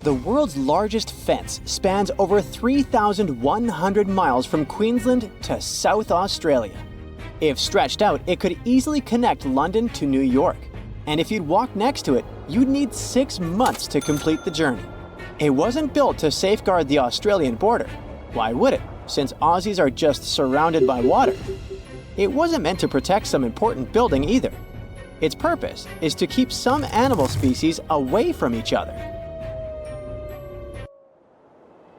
The world's largest fence spans over 3,100 miles from Queensland to South Australia. If stretched out, it could easily connect London to New York. And if you'd walk next to it, you'd need 6 months to complete the journey. It wasn't built to safeguard the Australian border. Why would it, since Aussies are just surrounded by water? It wasn't meant to protect some important building either. Its purpose is to keep some animal species away from each other.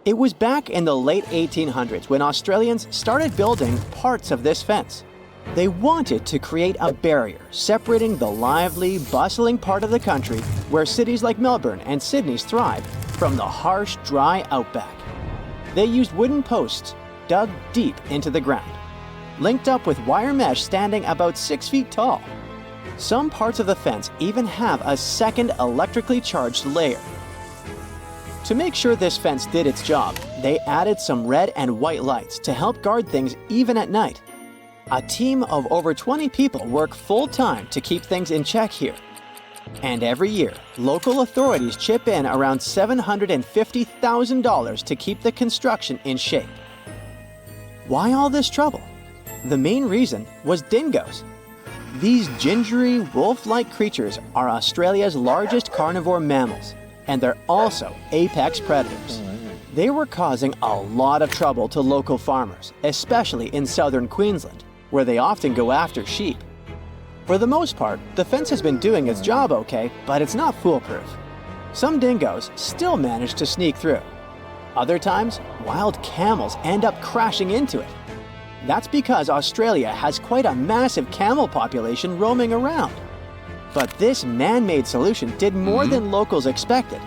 It was back in the late 1800s when Australians started building parts of this fence. They wanted to create a barrier separating the lively, bustling part of the country where cities like Melbourne and Sydney thrive from the harsh, dry outback. They used wooden posts dug deep into the ground, linked up with wire mesh standing about 6 feet tall. Some parts of the fence even have a second electrically charged layer. To make sure this fence did its job, they added some red and white lights to help guard things even at night. A team of over 20 people work full-time to keep things in check here. And every year, local authorities chip in around $750,000 to keep the construction in shape. Why all this trouble? The main reason was dingoes. These gingery, wolf-like creatures are Australia's largest carnivore mammals, and they're also apex predators. They were causing a lot of trouble to local farmers, especially in southern Queensland, where they often go after sheep. For the most part, the fence has been doing its job okay, but it's not foolproof. Some dingoes still manage to sneak through. Other times, wild camels end up crashing into it. That's because Australia has quite a massive camel population roaming around. But this man-made solution did more than locals expected.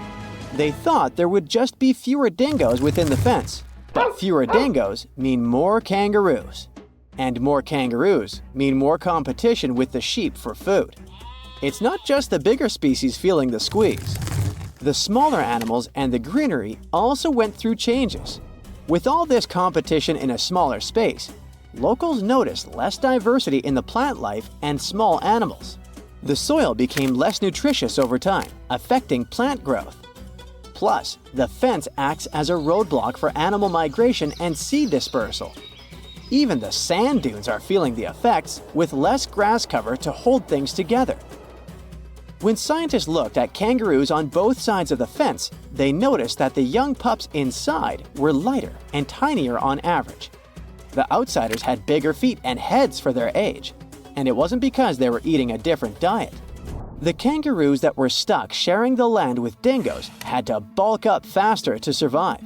They thought there would just be fewer dingoes within the fence, but fewer dingoes mean more kangaroos. And more kangaroos mean more competition with the sheep for food. It's not just the bigger species feeling the squeeze. The smaller animals and the greenery also went through changes. With all this competition in a smaller space, locals noticed less diversity in the plant life and small animals. The soil became less nutritious over time, affecting plant growth. Plus, the fence acts as a roadblock for animal migration and seed dispersal. Even the sand dunes are feeling the effects, with less grass cover to hold things together. When scientists looked at kangaroos on both sides of the fence, they noticed that the young pups inside were lighter and tinier on average. The outsiders had bigger feet and heads for their age, and it wasn't because they were eating a different diet. The kangaroos that were stuck sharing the land with dingoes had to bulk up faster to survive.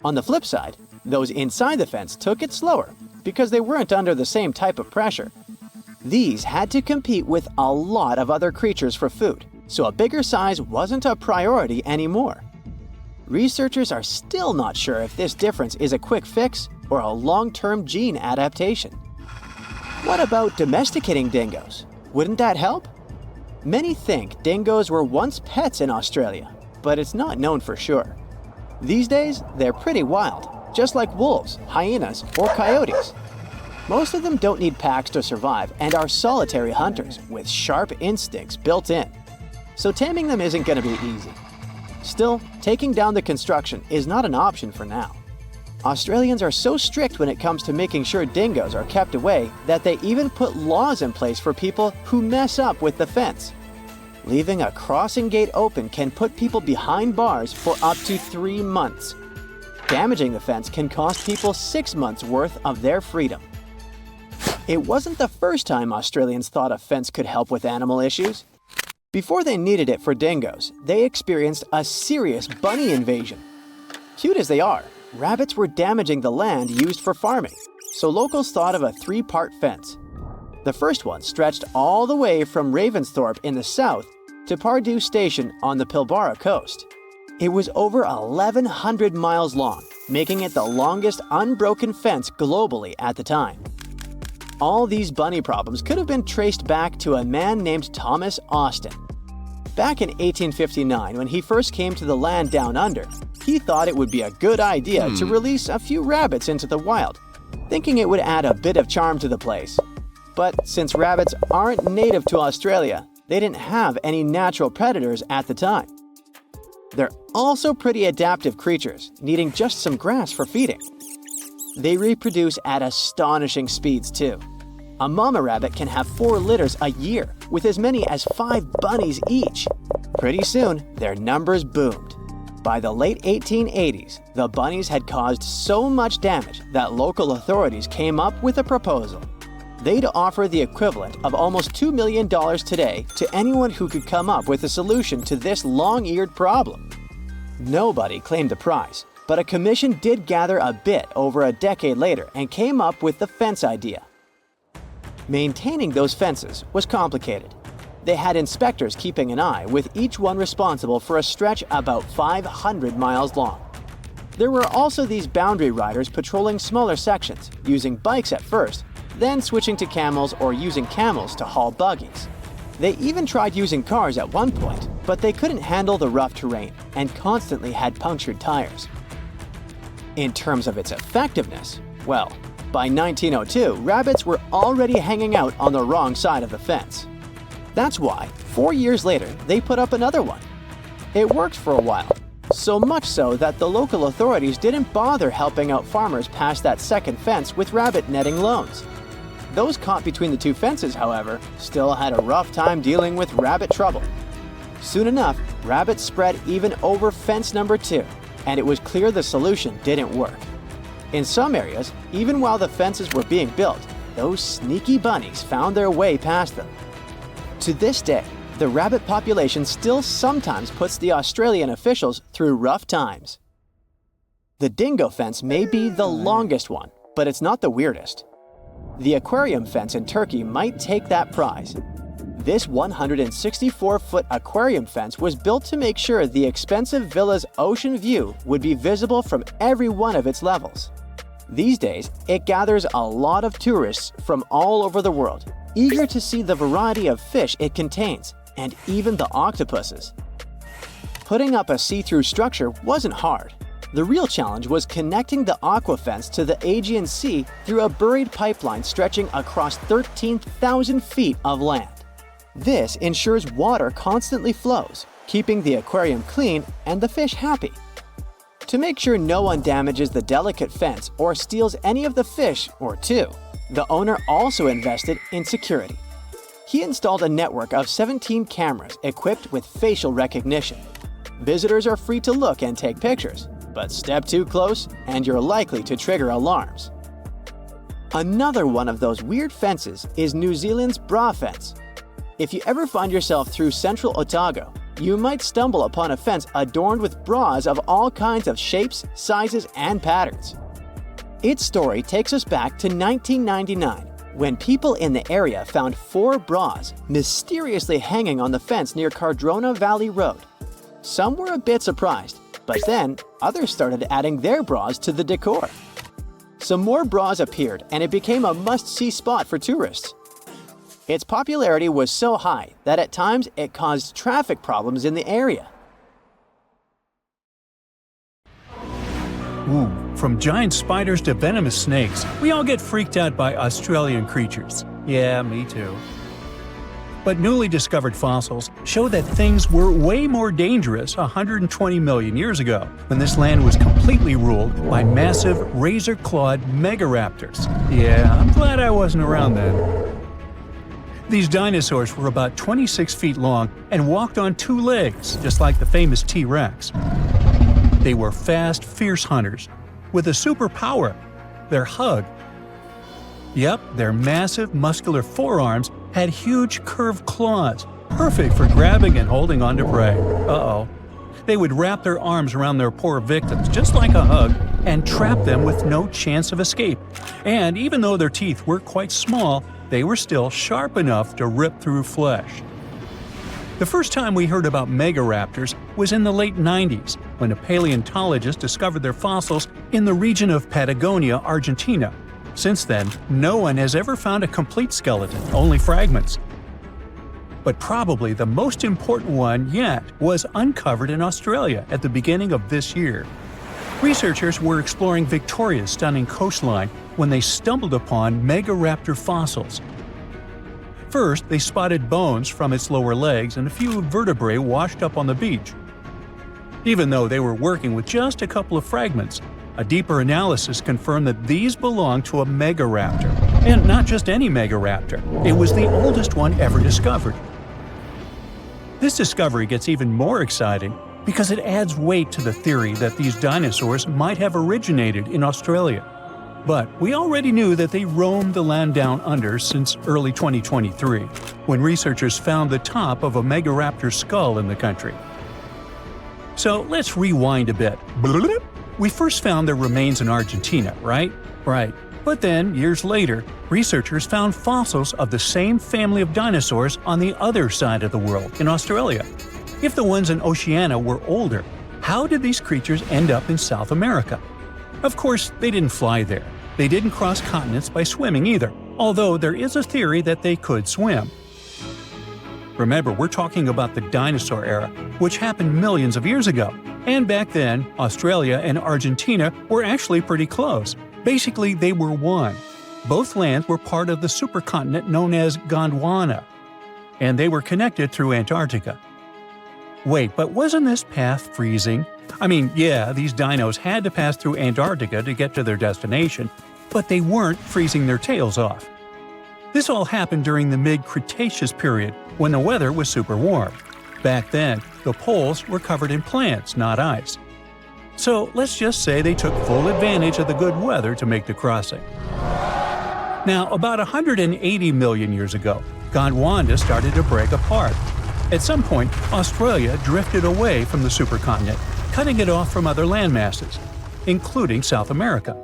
On the flip side, those inside the fence took it slower because they weren't under the same type of pressure. These had to compete with a lot of other creatures for food, so a bigger size wasn't a priority anymore. Researchers are still not sure if this difference is a quick fix or a long-term gene adaptation. What about domesticating dingoes? Wouldn't that help? Many think dingoes were once pets in Australia, but it's not known for sure. These days, they're pretty wild, just like wolves, hyenas, or coyotes. Most of them don't need packs to survive and are solitary hunters with sharp instincts built in. So taming them isn't going to be easy. Still, taking down the construction is not an option for now. Australians are so strict when it comes to making sure dingoes are kept away that they even put laws in place for people who mess up with the fence. Leaving a crossing gate open can put people behind bars for up to 3 months. Damaging the fence can cost people 6 months' worth of their freedom. It wasn't the first time Australians thought a fence could help with animal issues. Before they needed it for dingoes, they experienced a serious bunny invasion. Cute as they are, rabbits were damaging the land used for farming, so locals thought of a 3-part fence. The first one stretched all the way from Ravensthorpe in the south to Pardue Station on the Pilbara coast. It was over 1,100 miles long, making it the longest unbroken fence globally at the time. All these bunny problems could have been traced back to a man named Thomas Austin. Back in 1859, when he first came to the land down under, he thought it would be a good idea to release a few rabbits into the wild, thinking it would add a bit of charm to the place. But since rabbits aren't native to Australia, they didn't have any natural predators at the time. They're also pretty adaptive creatures, needing just some grass for feeding. They reproduce at astonishing speeds too. A mama rabbit can have 4 litters a year, with as many as 5 bunnies each. Pretty soon, their numbers boomed. By the late 1880s, the bunnies had caused so much damage that local authorities came up with a proposal. They'd offer the equivalent of almost $2 million today to anyone who could come up with a solution to this long-eared problem. Nobody claimed the prize, but a commission did gather a bit over a decade later and came up with the fence idea. Maintaining those fences was complicated. They had inspectors keeping an eye, with each one responsible for a stretch about 500 miles long. There were also these boundary riders patrolling smaller sections, using bikes at first, then switching to camels or using camels to haul buggies. They even tried using cars at one point, but they couldn't handle the rough terrain and constantly had punctured tires. In terms of its effectiveness, well, by 1902, rabbits were already hanging out on the wrong side of the fence. That's why, 4 years later, they put up another one. It worked for a while, so much so that the local authorities didn't bother helping out farmers past that second fence with rabbit netting loans. Those caught between the two fences, however, still had a rough time dealing with rabbit trouble. Soon enough, rabbits spread even over fence number 2, and it was clear the solution didn't work. In some areas, even while the fences were being built, those sneaky bunnies found their way past them. To this day, the rabbit population still sometimes puts the Australian officials through rough times. The dingo fence may be the longest one, but it's not the weirdest. The aquarium fence in Turkey might take that prize. This 164-foot aquarium fence was built to make sure the expensive villa's ocean view would be visible from every one of its levels. These days, it gathers a lot of tourists from all over the world, eager to see the variety of fish it contains, and even the octopuses. Putting up a see-through structure wasn't hard. The real challenge was connecting the aqua fence to the Aegean Sea through a buried pipeline stretching across 13,000 feet of land. This ensures water constantly flows, keeping the aquarium clean and the fish happy. To make sure no one damages the delicate fence or steals any of the fish or two, the owner also invested in security. He installed a network of 17 cameras equipped with facial recognition. Visitors are free to look and take pictures, but step too close and you're likely to trigger alarms. Another one of those weird fences is New Zealand's bra fence. If you ever find yourself through central Otago, you might stumble upon a fence adorned with bras of all kinds of shapes, sizes, and patterns. Its story takes us back to 1999, when people in the area found 4 bras mysteriously hanging on the fence near Cardrona Valley Road. Some were a bit surprised, but then others started adding their bras to the decor. Some more bras appeared, and it became a must-see spot for tourists. Its popularity was so high that at times it caused traffic problems in the area. Ooh, from giant spiders to venomous snakes, we all get freaked out by Australian creatures. Yeah, me too. But newly discovered fossils show that things were way more dangerous 120 million years ago, when this land was completely ruled by massive razor-clawed megaraptors. Yeah, I'm glad I wasn't around then. These dinosaurs were about 26 feet long and walked on 2 legs, just like the famous T-Rex. They were fast, fierce hunters, with a superpower: their hug. Yep, their massive, muscular forearms had huge curved claws, perfect for grabbing and holding onto prey. Uh-oh. They would wrap their arms around their poor victims, just like a hug, and trap them with no chance of escape. And even though their teeth were quite small, they were still sharp enough to rip through flesh. The first time we heard about megaraptors was in the late 90s, when a paleontologist discovered their fossils in the region of Patagonia, Argentina. Since then, no one has ever found a complete skeleton, only fragments. But probably the most important one yet was uncovered in Australia at the beginning of this year. Researchers were exploring Victoria's stunning coastline when they stumbled upon megaraptor fossils. First, they spotted bones from its lower legs and a few vertebrae washed up on the beach. even though they were working with just a couple of fragments. A deeper analysis confirmed that these belonged to a megaraptor. And not just any megaraptor, it was the oldest one ever discovered. This discovery gets even more exciting because it adds weight to the theory that these dinosaurs might have originated in Australia. But we already knew that they roamed the land down under since early 2023, when researchers found the top of a megaraptor skull in the country. So let's rewind a bit. We first found their remains in Argentina, right? Right. But then, years later, researchers found fossils of the same family of dinosaurs on the other side of the world, in Australia. If the ones in Oceania were older, how did these creatures end up in South America? Of course, they didn't fly there. They didn't cross continents by swimming either, although there is a theory that they could swim. Remember, we're talking about the dinosaur era, which happened millions of years ago. And back then, Australia and Argentina were actually pretty close. Basically, they were one. Both lands were part of the supercontinent known as Gondwana, and they were connected through Antarctica. Wait, but wasn't this path freezing? I mean, yeah, these dinos had to pass through Antarctica to get to their destination, but they weren't freezing their tails off. This all happened during the mid-Cretaceous period, when the weather was super warm. Back then, the poles were covered in plants, not ice. So let's just say they took full advantage of the good weather to make the crossing. Now, about 180 million years ago, Gondwana started to break apart. At some point, Australia drifted away from the supercontinent, cutting it off from other landmasses, including South America.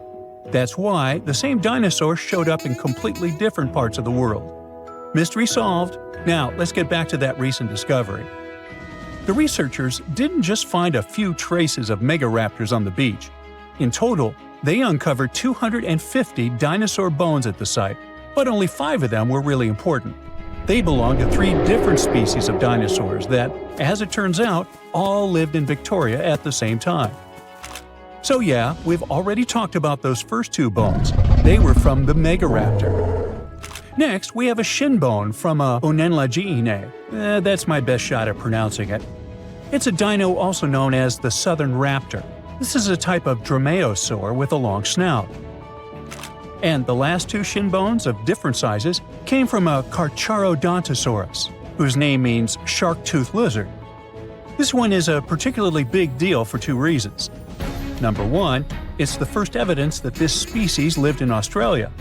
That's why the same dinosaurs showed up in completely different parts of the world. Mystery solved. Now, let's get back to that recent discovery. The researchers didn't just find a few traces of megaraptors on the beach. In total, they uncovered 250 dinosaur bones at the site, but only 5 of them were really important. They belong to 3 different species of dinosaurs that, as it turns out, all lived in Victoria at the same time. So yeah, we've already talked about those first 2 bones. They were from the megaraptor. Next, we have a shin bone from a Unenlagiine. That's my best shot at pronouncing it. It's a dino also known as the southern raptor. This is a type of dromaeosaur with a long snout. And the last 2 shin bones of different sizes came from a Carcharodontosaurus, whose name means shark-toothed lizard. This one is a particularly big deal for 2 reasons. Number 1, it's the first evidence that this species lived in Australia.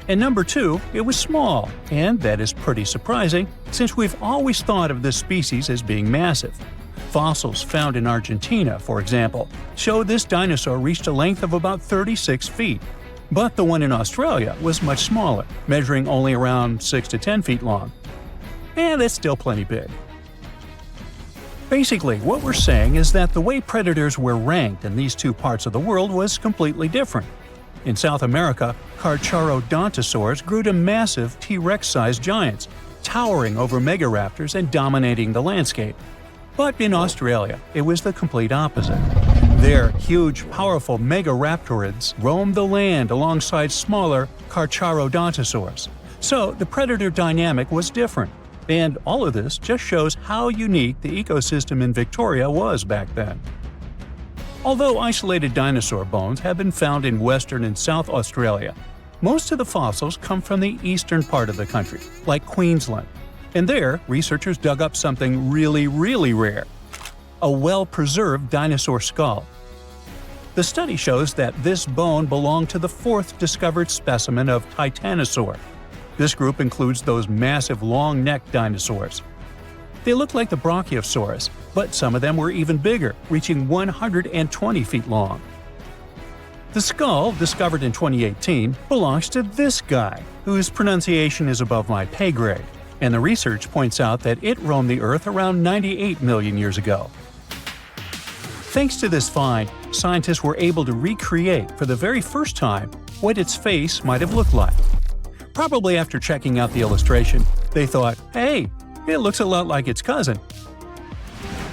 And number 2, it was small, and that is pretty surprising since we've always thought of this species as being massive. Fossils found in Argentina, for example, show this dinosaur reached a length of about 36 feet. But the one in Australia was much smaller, measuring only around 6 to 10 feet long. And that's still plenty big. Basically, what we're saying is that the way predators were ranked in these 2 parts of the world was completely different. In South America, Carcharodontosaurs grew to massive T-Rex-sized giants, towering over megaraptors and dominating the landscape. But in Australia, it was the complete opposite. There, huge, powerful megaraptorids roamed the land alongside smaller Carcharodontosaurs. So the predator dynamic was different. And all of this just shows how unique the ecosystem in Victoria was back then. Although isolated dinosaur bones have been found in Western and South Australia, most of the fossils come from the eastern part of the country, like Queensland. And there, researchers dug up something really, really rare – a well-preserved dinosaur skull. The study shows that this bone belonged to the 4th discovered specimen of Titanosaur. This group includes those massive long-necked dinosaurs. They look like the Brachiosaurus, but some of them were even bigger, reaching 120 feet long. The skull, discovered in 2018, belongs to this guy, whose pronunciation is above my pay grade, and the research points out that it roamed the Earth around 98 million years ago. Thanks to this find, scientists were able to recreate, for the very first time, what its face might have looked like. Probably after checking out the illustration, they thought, hey, it looks a lot like its cousin.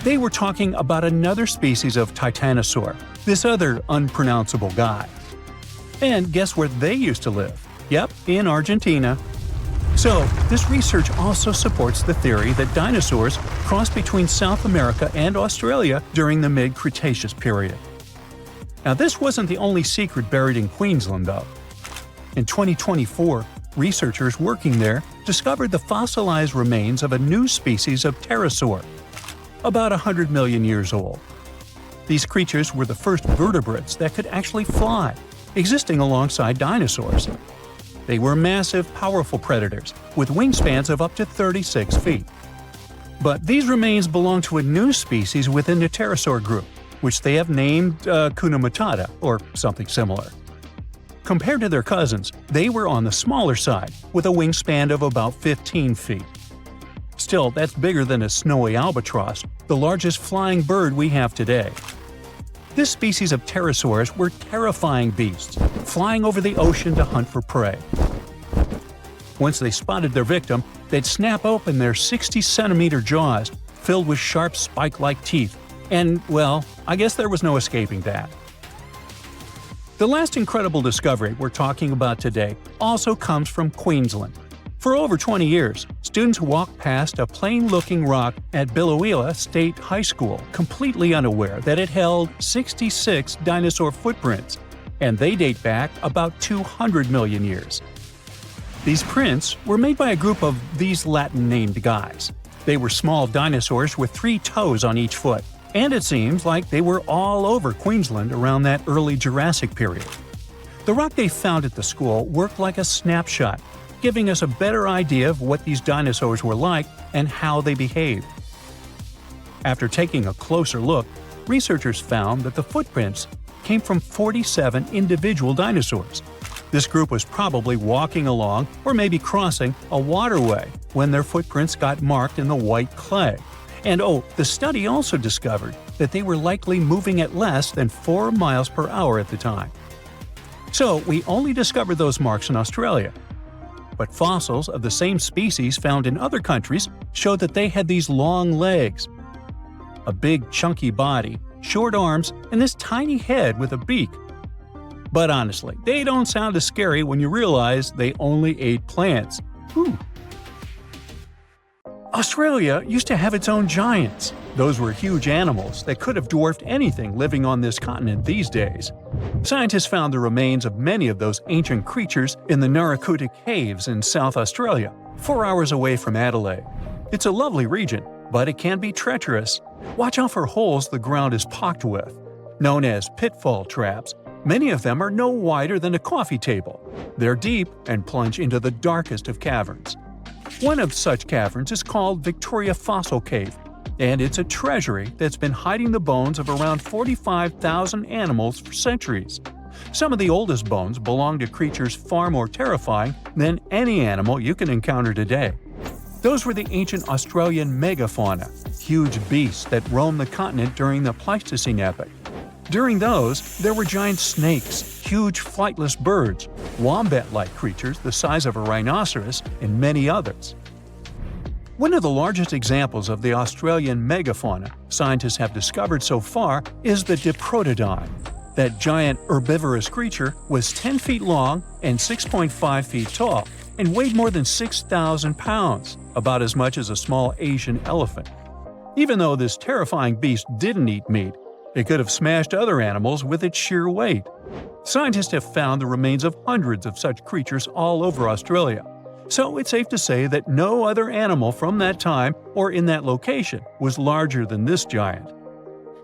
They were talking about another species of Titanosaur, this other unpronounceable guy. And guess where they used to live? Yep, in Argentina. So, this research also supports the theory that dinosaurs crossed between South America and Australia during the mid-Cretaceous period. Now, this wasn't the only secret buried in Queensland, though. In 2024, researchers working there discovered the fossilized remains of a new species of pterosaur, about 100 million years old. These creatures were the first vertebrates that could actually fly, existing alongside dinosaurs. They were massive, powerful predators, with wingspans of up to 36 feet. But these remains belong to a new species within the pterosaur group, which they have named Hakuna Matata, or something similar. Compared to their cousins, they were on the smaller side, with a wingspan of about 15 feet. Still, that's bigger than a snowy albatross, the largest flying bird we have today. This species of pterosaurs were terrifying beasts, flying over the ocean to hunt for prey. Once they spotted their victim, they'd snap open their 60-centimeter jaws, filled with sharp spike-like teeth, and, well, I guess there was no escaping that. The last incredible discovery we're talking about today also comes from Queensland. For over 20 years, students walked past a plain-looking rock at Biloela State High School completely unaware that it held 66 dinosaur footprints, and they date back about 200 million years. These prints were made by a group of these Latin-named guys. They were small dinosaurs with 3 toes on each foot, and it seems like they were all over Queensland around that early Jurassic period. The rock they found at the school worked like a snapshot, giving us a better idea of what these dinosaurs were like and how they behaved. After taking a closer look, researchers found that the footprints came from 47 individual dinosaurs. This group was probably walking along or maybe crossing a waterway when their footprints got marked in the white clay. And the study also discovered that they were likely moving at less than 4 miles per hour at the time. So we only discovered those marks in Australia. But fossils of the same species found in other countries showed that they had these long legs, a big chunky body, short arms, and this tiny head with a beak. But honestly, they don't sound as scary when you realize they only ate plants. Whew. Australia used to have its own giants. Those were huge animals that could have dwarfed anything living on this continent these days. Scientists found the remains of many of those ancient creatures in the Narracuta Caves in South Australia, 4 hours away from Adelaide. It's a lovely region, but it can be treacherous. Watch out for holes the ground is pocked with. Known as pitfall traps, many of them are no wider than a coffee table. They're deep and plunge into the darkest of caverns. One of such caverns is called Victoria Fossil Cave, and it's a treasury that's been hiding the bones of around 45,000 animals for centuries. Some of the oldest bones belong to creatures far more terrifying than any animal you can encounter today. Those were the ancient Australian megafauna, huge beasts that roamed the continent during the Pleistocene epoch. During those, there were giant snakes, huge flightless birds, wombat-like creatures the size of a rhinoceros, and many others. One of the largest examples of the Australian megafauna scientists have discovered so far is the Diprotodon. That giant herbivorous creature was 10 feet long and 6.5 feet tall, and weighed more than 6,000 pounds, about as much as a small Asian elephant. Even though this terrifying beast didn't eat meat, it could have smashed other animals with its sheer weight. Scientists have found the remains of hundreds of such creatures all over Australia, so it's safe to say that no other animal from that time or in that location was larger than this giant.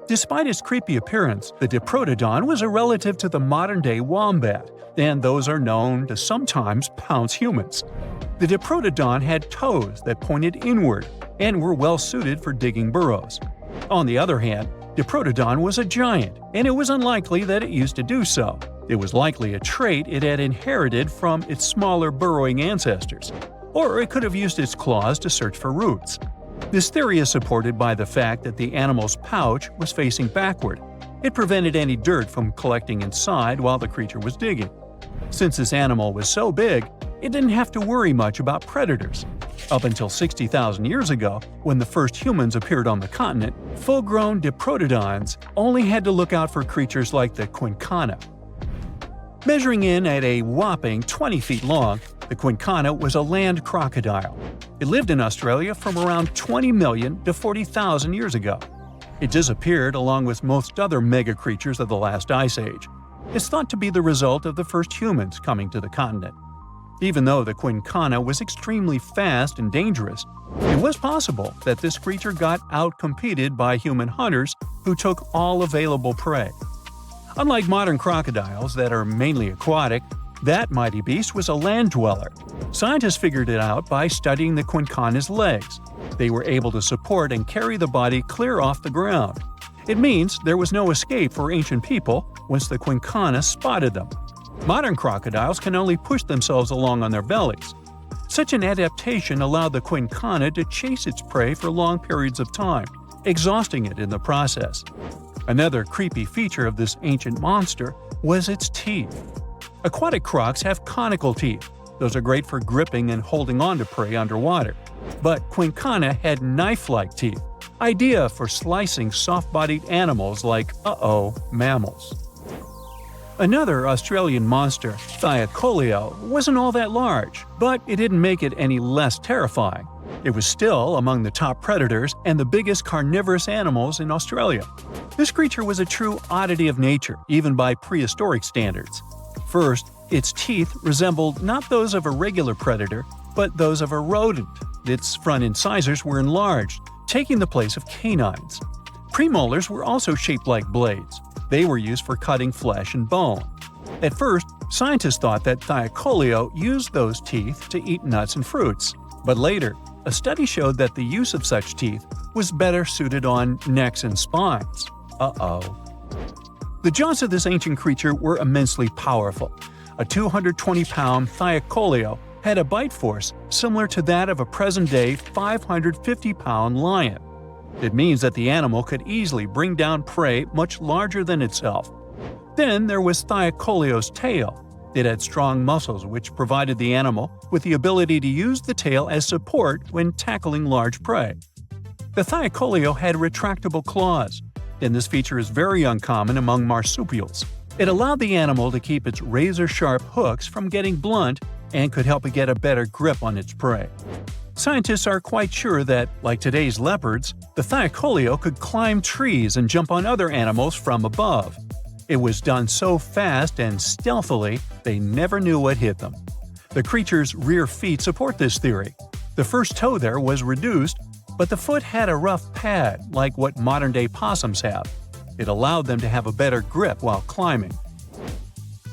Despite its creepy appearance, the Diprotodon was a relative to the modern-day wombat, and those are known to sometimes pounce humans. The Diprotodon had toes that pointed inward and were well-suited for digging burrows. On the other hand, Diprotodon was a giant, and it was unlikely that it used to do so. It was likely a trait it had inherited from its smaller burrowing ancestors, or it could have used its claws to search for roots. This theory is supported by the fact that the animal's pouch was facing backward. It prevented any dirt from collecting inside while the creature was digging. Since this animal was so big, it didn't have to worry much about predators. Up until 60,000 years ago, when the first humans appeared on the continent, full-grown Diprotodons only had to look out for creatures like the quincana. Measuring in at a whopping 20 feet long, The quincana was a land crocodile. It lived in Australia from around 20 million to 40,000 years ago. It disappeared along with most other mega creatures of the last ice age. It's thought to be the result of the first humans coming to the continent. Even though the quincana was extremely fast and dangerous, it was possible that this creature got outcompeted by human hunters who took all available prey. Unlike modern crocodiles that are mainly aquatic, that mighty beast was a land dweller. Scientists figured it out by studying the quincana's legs. They were able to support and carry the body clear off the ground. It means there was no escape for ancient people once the quincana spotted them. Modern crocodiles can only push themselves along on their bellies. Such an adaptation allowed the quincana to chase its prey for long periods of time, exhausting it in the process. Another creepy feature of this ancient monster was its teeth. Aquatic crocs have conical teeth. Those are great for gripping and holding on to prey underwater. But quincana had knife-like teeth, ideal for slicing soft-bodied animals like, mammals. Another Australian monster, Thylacoleo, wasn't all that large, but it didn't make it any less terrifying. It was still among the top predators and the biggest carnivorous animals in Australia. This creature was a true oddity of nature, even by prehistoric standards. First, its teeth resembled not those of a regular predator, but those of a rodent. Its front incisors were enlarged, taking the place of canines. Premolars were also shaped like blades. They were used for cutting flesh and bone. At first, scientists thought that Thylacoleo used those teeth to eat nuts and fruits. But later, a study showed that the use of such teeth was better suited on necks and spines. The jaws of this ancient creature were immensely powerful. A 220-pound Thylacoleo had a bite force similar to that of a present-day 550-pound lion. It means that the animal could easily bring down prey much larger than itself. Then there was Thylacoleo's tail. It had strong muscles which provided the animal with the ability to use the tail as support when tackling large prey. The Thylacoleo had retractable claws, and this feature is very uncommon among marsupials. It allowed the animal to keep its razor-sharp hooks from getting blunt and could help it get a better grip on its prey. Scientists are quite sure that, like today's leopards, the Thylacoleo could climb trees and jump on other animals from above. It was done so fast and stealthily, they never knew what hit them. The creature's rear feet support this theory. The first toe there was reduced, but the foot had a rough pad like what modern-day possums have. It allowed them to have a better grip while climbing.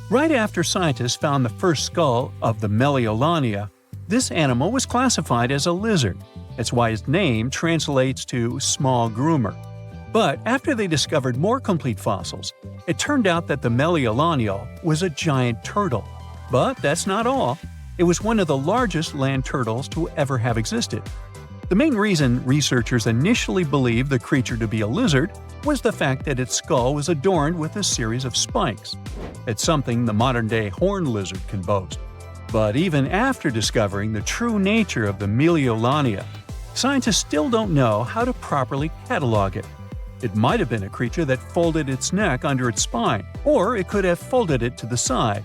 Right after scientists found the first skull of the Meliolania, this animal was classified as a lizard. That's why its name translates to small groomer. But after they discovered more complete fossils, it turned out that the Meliolania was a giant turtle. But that's not all. It was one of the largest land turtles to ever have existed. The main reason researchers initially believed the creature to be a lizard was the fact that its skull was adorned with a series of spikes. It's something the modern-day horned lizard can boast. But even after discovering the true nature of the Meliolania, scientists still don't know how to properly catalog it. It might have been a creature that folded its neck under its spine, or it could have folded it to the side.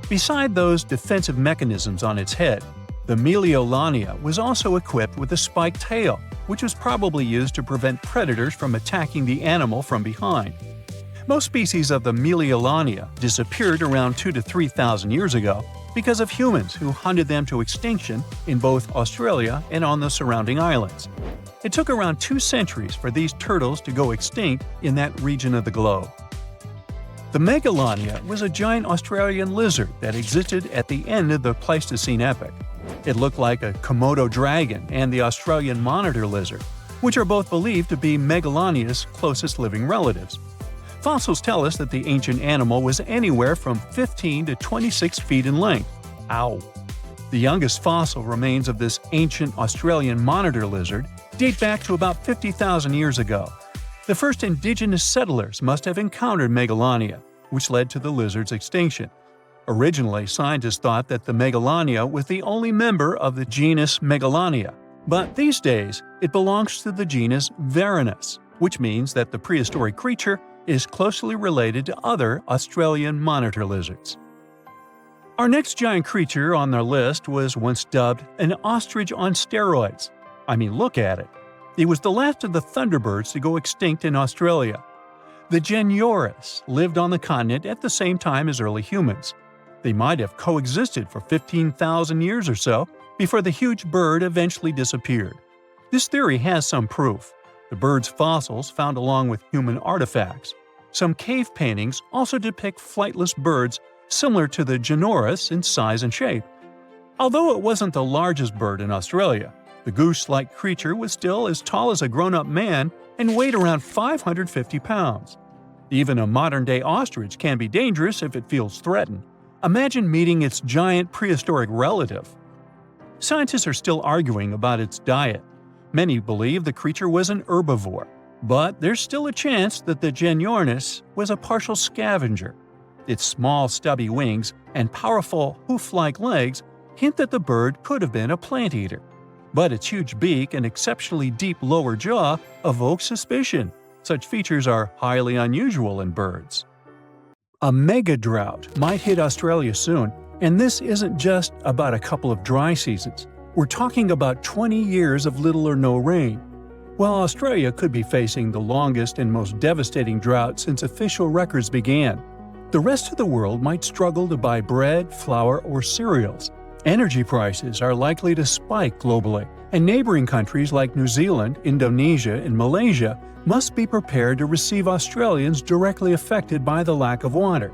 Beside those defensive mechanisms on its head, the Meliolania was also equipped with a spiked tail, which was probably used to prevent predators from attacking the animal from behind. Most species of the Meliolania disappeared around 2,000 to 3,000 years ago because of humans who hunted them to extinction in both Australia and on the surrounding islands. It took around 2 centuries for these turtles to go extinct in that region of the globe. The Megalania was a giant Australian lizard that existed at the end of the Pleistocene epoch. It looked like a Komodo dragon and the Australian monitor lizard, which are both believed to be Megalania's closest living relatives. Fossils tell us that the ancient animal was anywhere from 15 to 26 feet in length. Ow! The youngest fossil remains of this ancient Australian monitor lizard date back to about 50,000 years ago. The first indigenous settlers must have encountered Megalania, which led to the lizard's extinction. Originally, scientists thought that the Megalania was the only member of the genus Megalania, but these days it belongs to the genus Varanus, which means that the prehistoric creature is closely related to other Australian monitor lizards. Our next giant creature on our list was once dubbed an ostrich on steroids. I mean, look at it. It was the last of the thunderbirds to go extinct in Australia. The kangaroos lived on the continent at the same time as early humans. They might have coexisted for 15,000 years or so before the huge bird eventually disappeared. This theory has some proof. The bird's fossils found along with human artifacts. Some cave paintings also depict flightless birds similar to the kangaroos in size and shape. Although it wasn't the largest bird in Australia, the goose-like creature was still as tall as a grown-up man and weighed around 550 pounds. Even a modern-day ostrich can be dangerous if it feels threatened. Imagine meeting its giant prehistoric relative. Scientists are still arguing about its diet. Many believe the creature was an herbivore, but there's still a chance that the kangaroos was a partial scavenger. Its small, stubby wings and powerful hoof-like legs hint that the bird could have been a plant eater. But its huge beak and exceptionally deep lower jaw evoke suspicion. Such features are highly unusual in birds. A mega drought might hit Australia soon, and this isn't just about a couple of dry seasons. We're talking about 20 years of little or no rain. While Australia could be facing the longest and most devastating drought since official records began, the rest of the world might struggle to buy bread, flour, or cereals. Energy prices are likely to spike globally, and neighboring countries like New Zealand, Indonesia, and Malaysia must be prepared to receive Australians directly affected by the lack of water.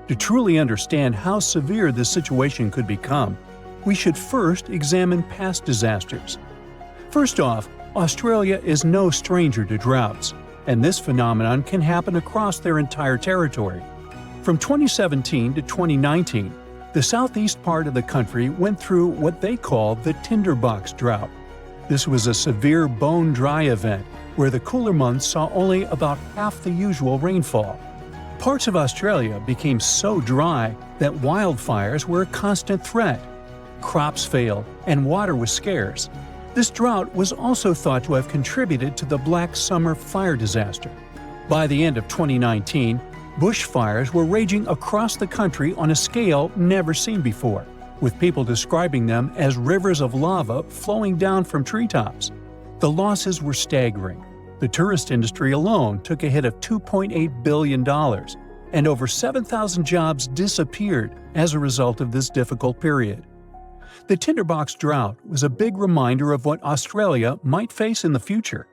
To truly understand how severe this situation could become, we should first examine past disasters. First off, Australia is no stranger to droughts, and this phenomenon can happen across their entire territory. From 2017 to 2019, the southeast part of the country went through what they call the tinderbox drought. This was a severe bone-dry event where the cooler months saw only about half the usual rainfall. Parts of Australia became so dry that wildfires were a constant threat. Crops failed, and water was scarce. This drought was also thought to have contributed to the Black Summer fire disaster. By the end of 2019, bushfires were raging across the country on a scale never seen before, with people describing them as rivers of lava flowing down from treetops. The losses were staggering. The tourist industry alone took a hit of $2.8 billion, and over 7,000 jobs disappeared as a result of this difficult period. The tinderbox drought was a big reminder of what Australia might face in the future.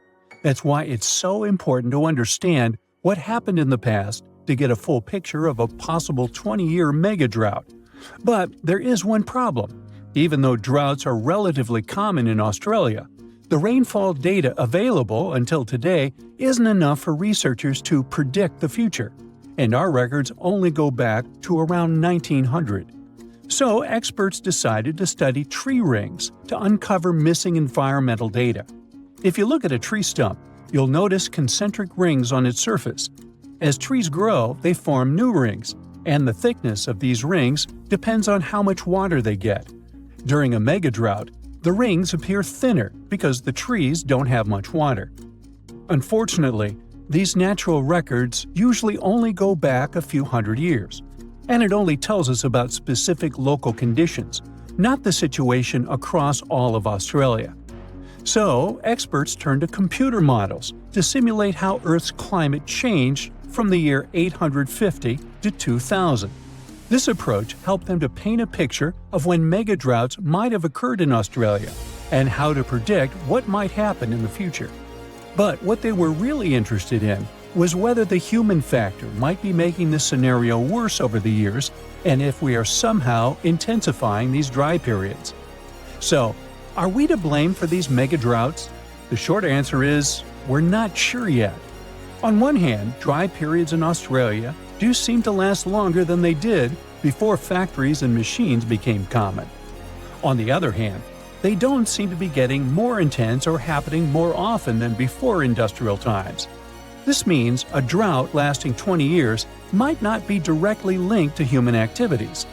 That's why it's so important to understand what happened in the past to get a full picture of a possible 20-year mega drought. But there is one problem. Even though droughts are relatively common in Australia, the rainfall data available until today isn't enough for researchers to predict the future, and our records only go back to around 1900. So experts decided to study tree rings to uncover missing environmental data. If you look at a tree stump, you'll notice concentric rings on its surface. As trees grow, they form new rings, and the thickness of these rings depends on how much water they get. During a megadrought, the rings appear thinner because the trees don't have much water. Unfortunately, these natural records usually only go back a few hundred years, and it only tells us about specific local conditions, not the situation across all of Australia. So, experts turn to computer models to simulate how Earth's climate changed from the year 850 to 2000. This approach helped them to paint a picture of when megadroughts might have occurred in Australia and how to predict what might happen in the future. But what they were really interested in was whether the human factor might be making this scenario worse over the years and if we are somehow intensifying these dry periods. So, are we to blame for these megadroughts? The short answer is, we're not sure yet. On one hand, dry periods in Australia do seem to last longer than they did before factories and machines became common. On the other hand, they don't seem to be getting more intense or happening more often than before industrial times. This means a drought lasting 20 years might not be directly linked to human activities.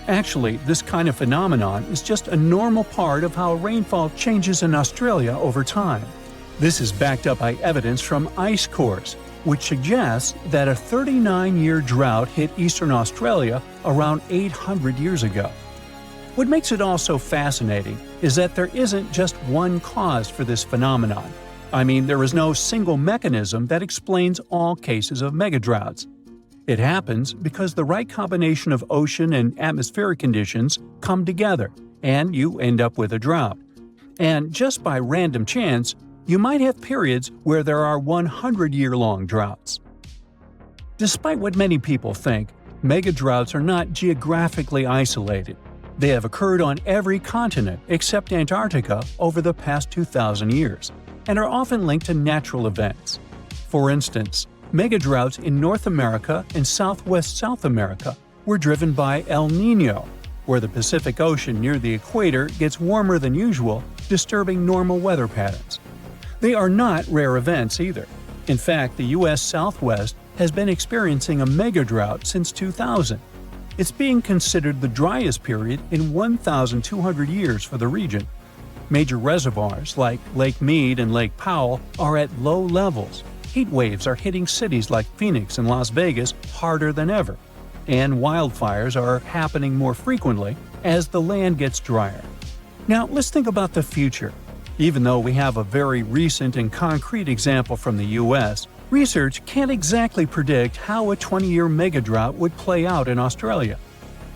Actually, this kind of phenomenon is just a normal part of how rainfall changes in Australia over time. This is backed up by evidence from ice cores. which suggests that a 39-year drought hit eastern Australia around 800 years ago. What makes it all so fascinating is that there isn't just one cause for this phenomenon. I mean, there is no single mechanism that explains all cases of megadroughts. It happens because the right combination of ocean and atmospheric conditions come together, and you end up with a drought. And just by random chance, you might have periods where there are 100-year-long droughts. Despite what many people think, megadroughts are not geographically isolated. They have occurred on every continent except Antarctica over the past 2,000 years, and are often linked to natural events. For instance, megadroughts in North America and Southwest South America were driven by El Niño, where the Pacific Ocean near the equator gets warmer than usual, disturbing normal weather patterns. They are not rare events either. In fact, the U.S. Southwest has been experiencing a megadrought since 2000. It's being considered the driest period in 1,200 years for the region. Major reservoirs like Lake Mead and Lake Powell are at low levels. Heat waves are hitting cities like Phoenix and Las Vegas harder than ever. And wildfires are happening more frequently as the land gets drier. Now, let's think about the future. Even though we have a very recent and concrete example from the U.S., research can't exactly predict how a 20-year megadrought would play out in Australia.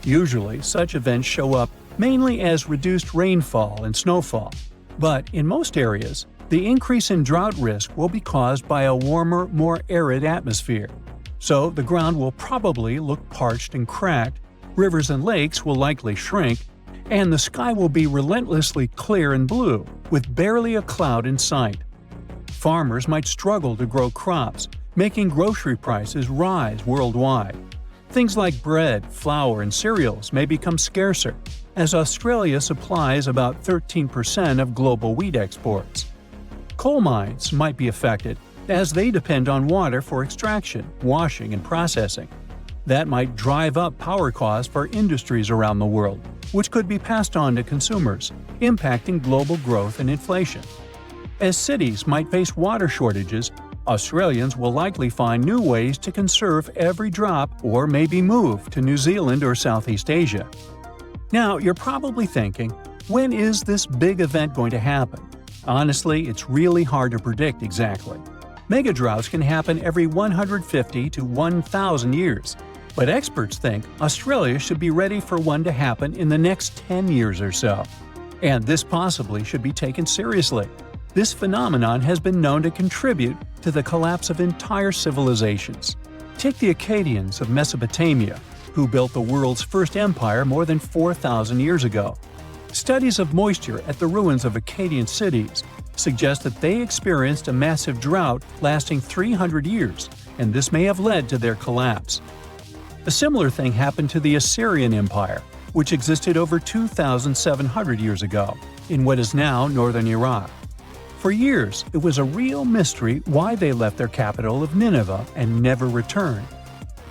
Usually, such events show up mainly as reduced rainfall and snowfall. But in most areas, the increase in drought risk will be caused by a warmer, more arid atmosphere. So the ground will probably look parched and cracked, rivers and lakes will likely shrink, and the sky will be relentlessly clear and blue, with barely a cloud in sight. Farmers might struggle to grow crops, making grocery prices rise worldwide. Things like bread, flour, and cereals may become scarcer, as Australia supplies about 13% of global wheat exports. Coal mines might be affected, as they depend on water for extraction, washing, and processing. That might drive up power costs for industries around the world, which could be passed on to consumers, impacting global growth and inflation. As cities might face water shortages, Australians will likely find new ways to conserve every drop or maybe move to New Zealand or Southeast Asia. Now, you're probably thinking, when is this big event going to happen? Honestly, it's really hard to predict exactly. Megadroughts can happen every 150 to 1,000 years, but experts think Australia should be ready for one to happen in the next 10 years or so. And this possibly should be taken seriously. This phenomenon has been known to contribute to the collapse of entire civilizations. Take the Akkadians of Mesopotamia, who built the world's first empire more than 4,000 years ago. Studies of moisture at the ruins of Akkadian cities suggest that they experienced a massive drought lasting 300 years, and this may have led to their collapse. A similar thing happened to the Assyrian Empire, which existed over 2,700 years ago, in what is now northern Iraq. For years, it was a real mystery why they left their capital of Nineveh and never returned.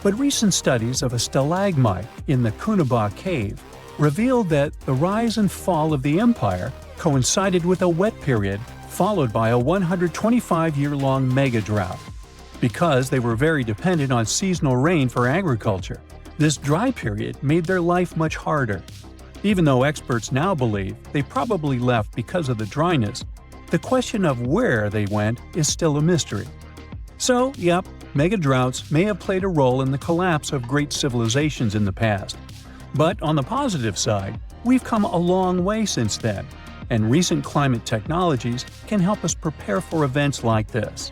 But recent studies of a stalagmite in the Kunaba cave revealed that the rise and fall of the empire coincided with a wet period followed by a 125-year-long mega-drought. Because they were very dependent on seasonal rain for agriculture, this dry period made their life much harder. Even though experts now believe they probably left because of the dryness, the question of where they went is still a mystery. So, yep, mega-droughts may have played a role in the collapse of great civilizations in the past. But on the positive side, we've come a long way since then, and recent climate technologies can help us prepare for events like this.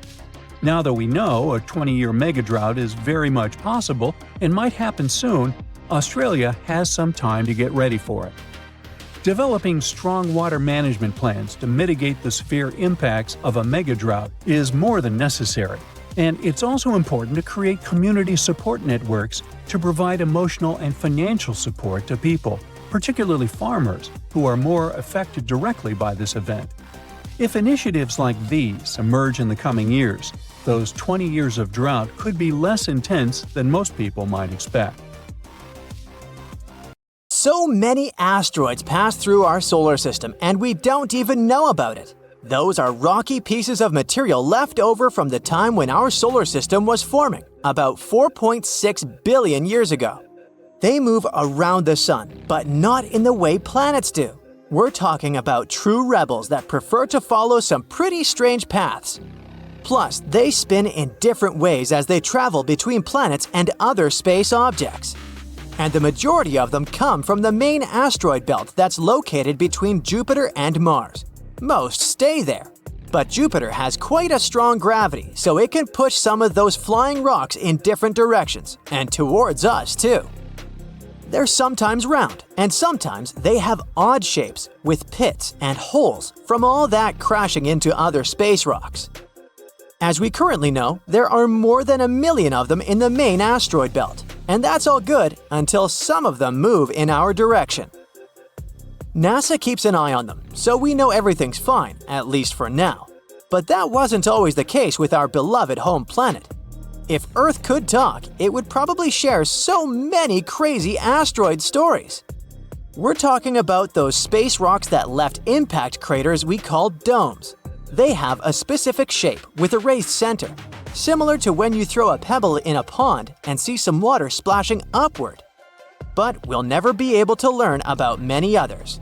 Now that we know a 20-year mega-drought is very much possible and might happen soon, Australia has some time to get ready for it. Developing strong water management plans to mitigate the severe impacts of a mega-drought is more than necessary, and it's also important to create community support networks to provide emotional and financial support to people, particularly farmers, who are more affected directly by this event. If initiatives like these emerge in the coming years, those 20 years of drought could be less intense than most people might expect. So many asteroids pass through our solar system, and we don't even know about it. Those are rocky pieces of material left over from the time when our solar system was forming, about 4.6 billion years ago. They move around the sun, but not in the way planets do. We're talking about true rebels that prefer to follow some pretty strange paths. Plus, they spin in different ways as they travel between planets and other space objects. And the majority of them come from the main asteroid belt that's located between Jupiter and Mars. Most stay there. But Jupiter has quite a strong gravity, so it can push some of those flying rocks in different directions, and towards us too. They're sometimes round, and sometimes they have odd shapes, with pits and holes from all that crashing into other space rocks. As we currently know, there are more than 1 million of them in the main asteroid belt, and that's all good until some of them move in our direction. NASA keeps an eye on them, so we know everything's fine, at least for now. But that wasn't always the case with our beloved home planet. If Earth could talk, it would probably share so many crazy asteroid stories. We're talking about those space rocks that left impact craters we call domes. They have a specific shape with a raised center, similar to when you throw a pebble in a pond and see some water splashing upward. But we'll never be able to learn about many others.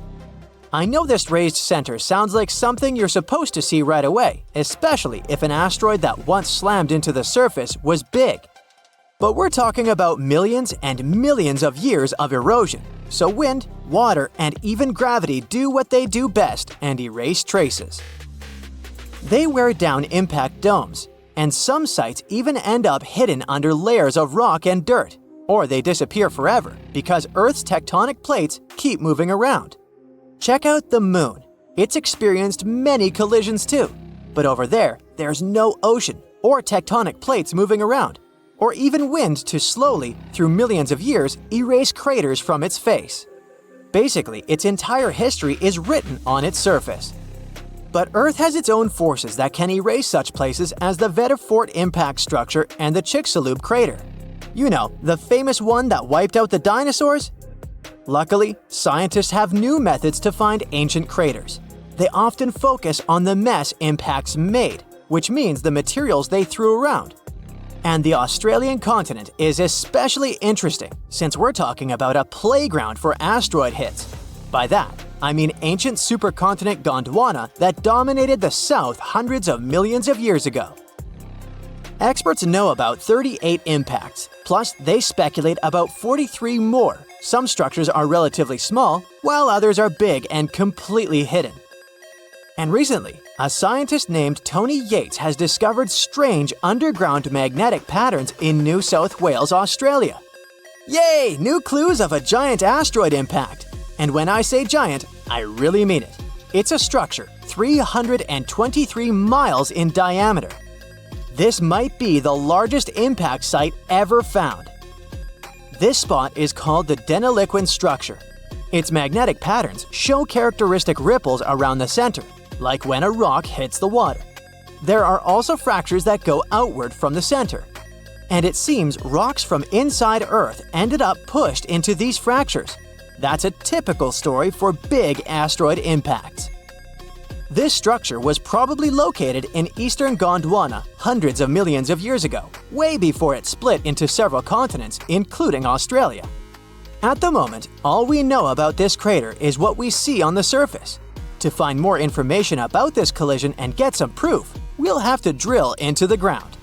I know this raised center sounds like something you're supposed to see right away, especially if an asteroid that once slammed into the surface was big. But we're talking about millions and millions of years of erosion, so wind, water, and even gravity do what they do best and erase traces. They wear down impact domes, and some sites even end up hidden under layers of rock and dirt, or they disappear forever because Earth's tectonic plates keep moving around. Check out the Moon. It's experienced many collisions too, but over there, there's no ocean or tectonic plates moving around, or even wind to slowly, through millions of years, erase craters from its face. Basically, its entire history is written on its surface. But Earth has its own forces that can erase such places as the Vedafort impact structure and the Chicxulub crater. You know, the famous one that wiped out the dinosaurs? Luckily, scientists have new methods to find ancient craters. They often focus on the mess impacts made, which means the materials they threw around. And the Australian continent is especially interesting since we're talking about a playground for asteroid hits. By that, I mean ancient supercontinent Gondwana that dominated the South hundreds of millions of years ago. Experts know about 38 impacts, plus they speculate about 43 more. Some structures are relatively small, while others are big and completely hidden. And recently, a scientist named Tony Yates has discovered strange underground magnetic patterns in New South Wales, Australia. Yay! New clues of a giant asteroid impact! And when I say giant, I really mean it. It's a structure 323 miles in diameter. This might be the largest impact site ever found. This spot is called the Deniliquin structure. Its magnetic patterns show characteristic ripples around the center, like when a rock hits the water. There are also fractures that go outward from the center. And it seems rocks from inside Earth ended up pushed into these fractures. That's a typical story for big asteroid impacts. This structure was probably located in eastern Gondwana hundreds of millions of years ago, way before it split into several continents, including Australia. At the moment, all we know about this crater is what we see on the surface. To find more information about this collision and get some proof, we'll have to drill into the ground.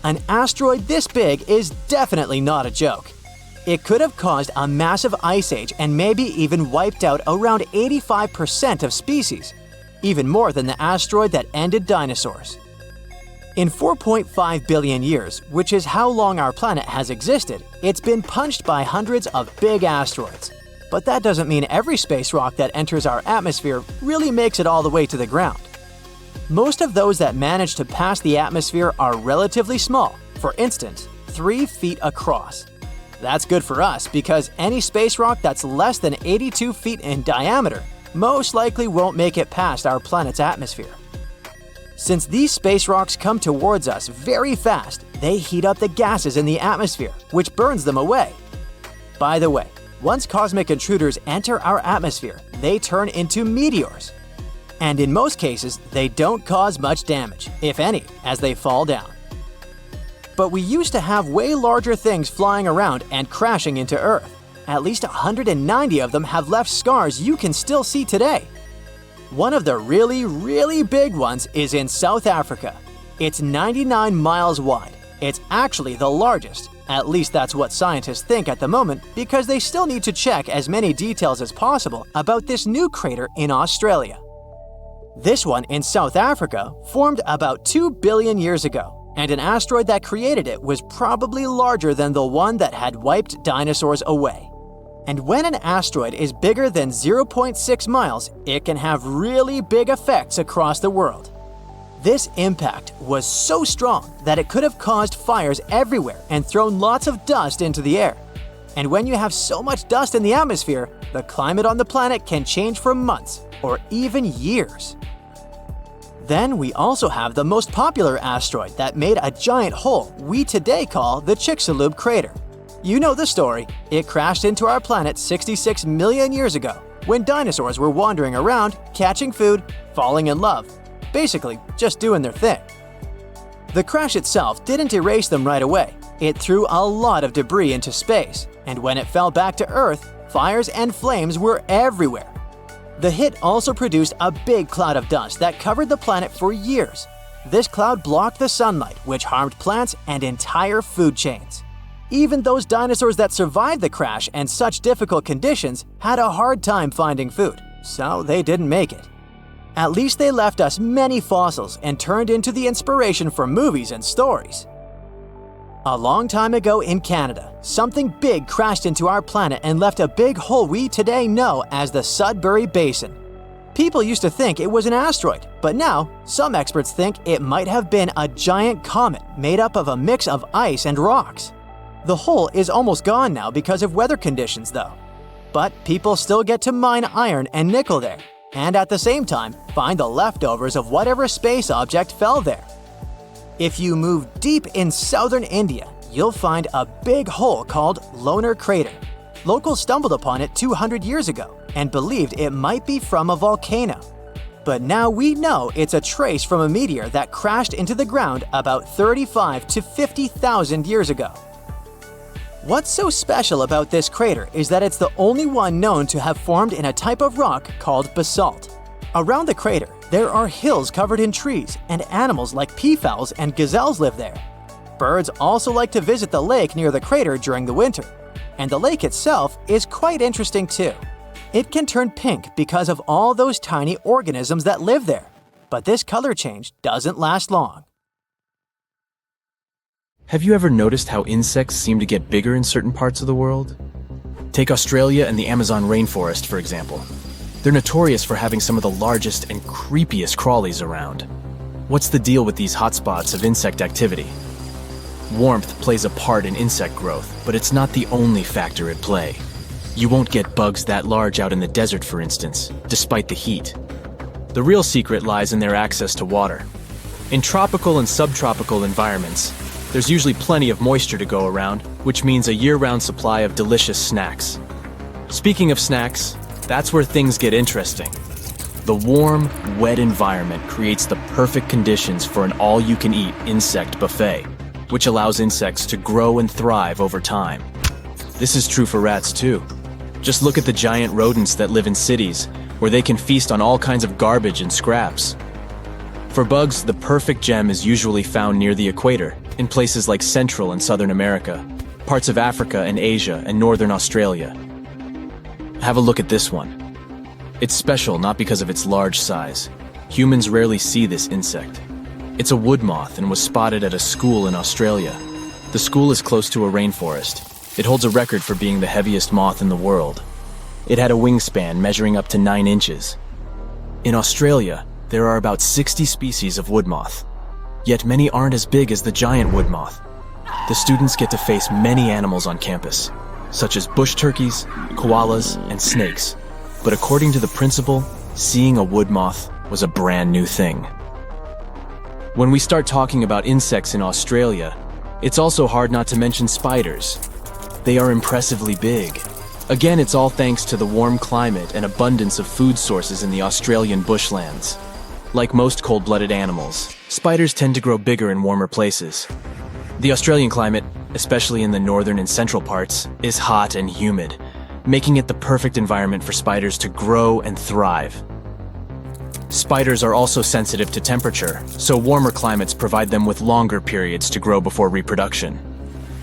An asteroid this big is definitely not a joke. It could have caused a massive ice age and maybe even wiped out around 85% of species, even more than the asteroid that ended dinosaurs. In 4.5 billion years, which is how long our planet has existed, it's been punched by hundreds of big asteroids. But that doesn't mean every space rock that enters our atmosphere really makes it all the way to the ground. Most of those that manage to pass the atmosphere are relatively small, for instance, 3 feet across. That's good for us because any space rock that's less than 82 feet in diameter most likely won't make it past our planet's atmosphere. Since these space rocks come towards us very fast, they heat up the gases in the atmosphere, which burns them away. By the way, once cosmic intruders enter our atmosphere, they turn into meteors. And in most cases, they don't cause much damage, if any, as they fall down. But we used to have way larger things flying around and crashing into Earth. At least 190 of them have left scars you can still see today. One of the really big ones is in South Africa. It's 99 miles wide. It's actually the largest. At least that's what scientists think at the moment, because they still need to check as many details as possible about this new crater in Australia. This one in South Africa formed about 2 billion years ago, and an asteroid that created it was probably larger than the one that had wiped dinosaurs away. And when an asteroid is bigger than 0.6 miles, it can have really big effects across the world. This impact was so strong that it could have caused fires everywhere and thrown lots of dust into the air. And when you have so much dust in the atmosphere, the climate on the planet can change for months or even years. Then we also have the most popular asteroid that made a giant hole we today call the Chicxulub crater. You know the story. It crashed into our planet 66 million years ago when dinosaurs were wandering around, catching food, falling in love. Basically, just doing their thing. The crash itself didn't erase them right away. It threw a lot of debris into space, and when it fell back to Earth, fires and flames were everywhere. The hit also produced a big cloud of dust that covered the planet for years. This cloud blocked the sunlight, which harmed plants and entire food chains. Even those dinosaurs that survived the crash and such difficult conditions had a hard time finding food, so they didn't make it. At least they left us many fossils and turned into the inspiration for movies and stories. A long time ago in Canada, something big crashed into our planet and left a big hole we today know as the Sudbury Basin. People used to think it was an asteroid, but now some experts think it might have been a giant comet made up of a mix of ice and rocks. The hole is almost gone now because of weather conditions though. But people still get to mine iron and nickel there, and at the same time find the leftovers of whatever space object fell there. If you move deep in southern India, you'll find a big hole called Lonar Crater. Locals stumbled upon it 200 years ago and believed it might be from a volcano. But now we know it's a trace from a meteor that crashed into the ground about 35 to 50,000 years ago. What's so special about this crater is that it's the only one known to have formed in a type of rock called basalt. Around the crater, there are hills covered in trees, and animals like peafowls and gazelles live there. Birds also like to visit the lake near the crater during the winter. And the lake itself is quite interesting too. It can turn pink because of all those tiny organisms that live there. But this color change doesn't last long. Have you ever noticed how insects seem to get bigger in certain parts of the world? Take Australia and the Amazon rainforest, for example. They're notorious for having some of the largest and creepiest crawlies around. What's the deal with these hotspots of insect activity? Warmth plays a part in insect growth, but it's not the only factor at play. You won't get bugs that large out in the desert, for instance, despite the heat. The real secret lies in their access to water. In tropical and subtropical environments, there's usually plenty of moisture to go around, which means a year-round supply of delicious snacks. Speaking of snacks, that's where things get interesting. The warm, wet environment creates the perfect conditions for an all-you-can-eat insect buffet, which allows insects to grow and thrive over time. This is true for rats too. Just look at the giant rodents that live in cities, where they can feast on all kinds of garbage and scraps. For bugs, the perfect gem is usually found near the equator, in places like Central and Southern America, parts of Africa and Asia and Northern Australia. Have a look at this one. It's special not because of its large size. Humans rarely see this insect. It's a wood moth and was spotted at a school in Australia. The school is close to a rainforest. It holds a record for being the heaviest moth in the world. It had a wingspan measuring up to 9 inches. In Australia, there are about 60 species of wood moth. Yet many aren't as big as the giant wood moth. The students get to face many animals on campus, such as bush turkeys, koalas, and snakes. But according to the principal, seeing a wood moth was a brand new thing. When we start talking about insects in Australia, it's also hard not to mention spiders. They are impressively big. Again, it's all thanks to the warm climate and abundance of food sources in the Australian bushlands. Like most cold-blooded animals, spiders tend to grow bigger in warmer places. The Australian climate, especially in the northern and central parts, is hot and humid, making it the perfect environment for spiders to grow and thrive. Spiders are also sensitive to temperature, so warmer climates provide them with longer periods to grow before reproduction.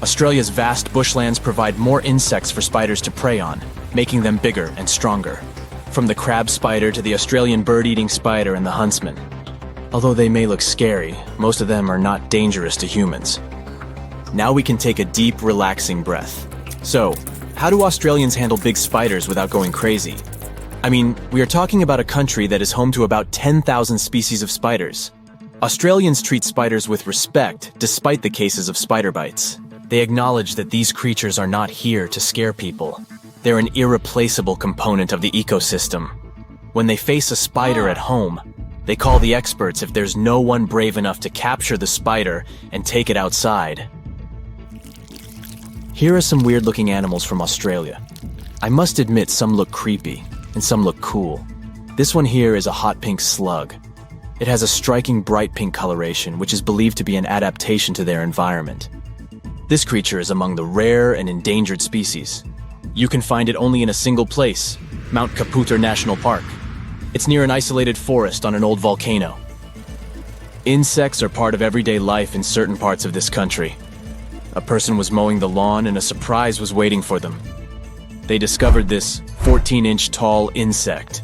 Australia's vast bushlands provide more insects for spiders to prey on, making them bigger and stronger. From the crab spider to the Australian bird-eating spider and the huntsman. Although they may look scary, most of them are not dangerous to humans. Now we can take a deep, relaxing breath. So, how do Australians handle big spiders without going crazy? I mean, we are talking about a country that is home to about 10,000 species of spiders. Australians treat spiders with respect, despite the cases of spider bites. They acknowledge that these creatures are not here to scare people. They're an irreplaceable component of the ecosystem. When they face a spider at home, they call the experts if there's no one brave enough to capture the spider and take it outside. Here are some weird-looking animals from Australia. I must admit some look creepy, and some look cool. This one here is a hot pink slug. It has a striking bright pink coloration, which is believed to be an adaptation to their environment. This creature is among the rare and endangered species. You can find it only in a single place, Mount Kapooter National Park. It's near an isolated forest on an old volcano. Insects are part of everyday life in certain parts of this country. A person was mowing the lawn and a surprise was waiting for them. They discovered this 14-inch tall insect.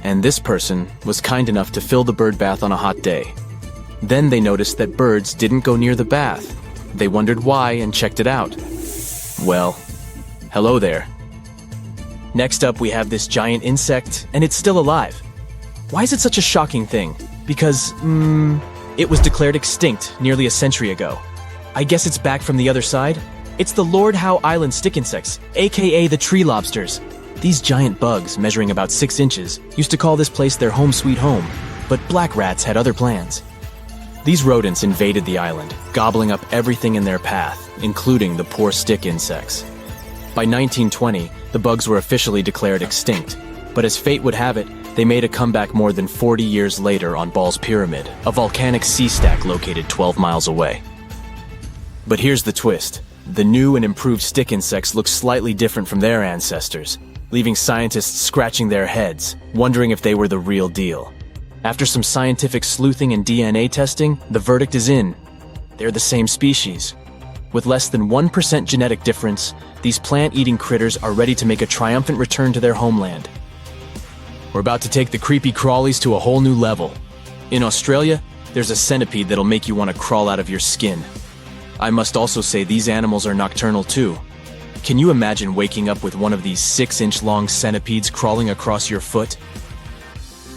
And this person was kind enough to fill the bird bath on a hot day. Then they noticed that birds didn't go near the bath. They wondered why and checked it out. Well, hello there. Next up, we have this giant insect, and it's still alive. Why is it such a shocking thing? Because, it was declared extinct nearly a century ago. I guess it's back from the other side? It's the Lord Howe Island stick insects, aka the tree lobsters. These giant bugs, measuring about 6 inches, used to call this place their home sweet home, but black rats had other plans. These rodents invaded the island, gobbling up everything in their path, including the poor stick insects. By 1920, the bugs were officially declared extinct, but as fate would have it, they made a comeback more than 40 years later on Ball's Pyramid, a volcanic sea stack located 12 miles away. But here's the twist. The new and improved stick insects look slightly different from their ancestors, leaving scientists scratching their heads, wondering if they were the real deal. After some scientific sleuthing and DNA testing, the verdict is in. They're the same species. With less than 1% genetic difference, these plant-eating critters are ready to make a triumphant return to their homeland. We're about to take the creepy crawlies to a whole new level. In Australia, there's a centipede that'll make you want to crawl out of your skin. I must also say these animals are nocturnal too. Can you imagine waking up with one of these 6-inch long centipedes crawling across your foot?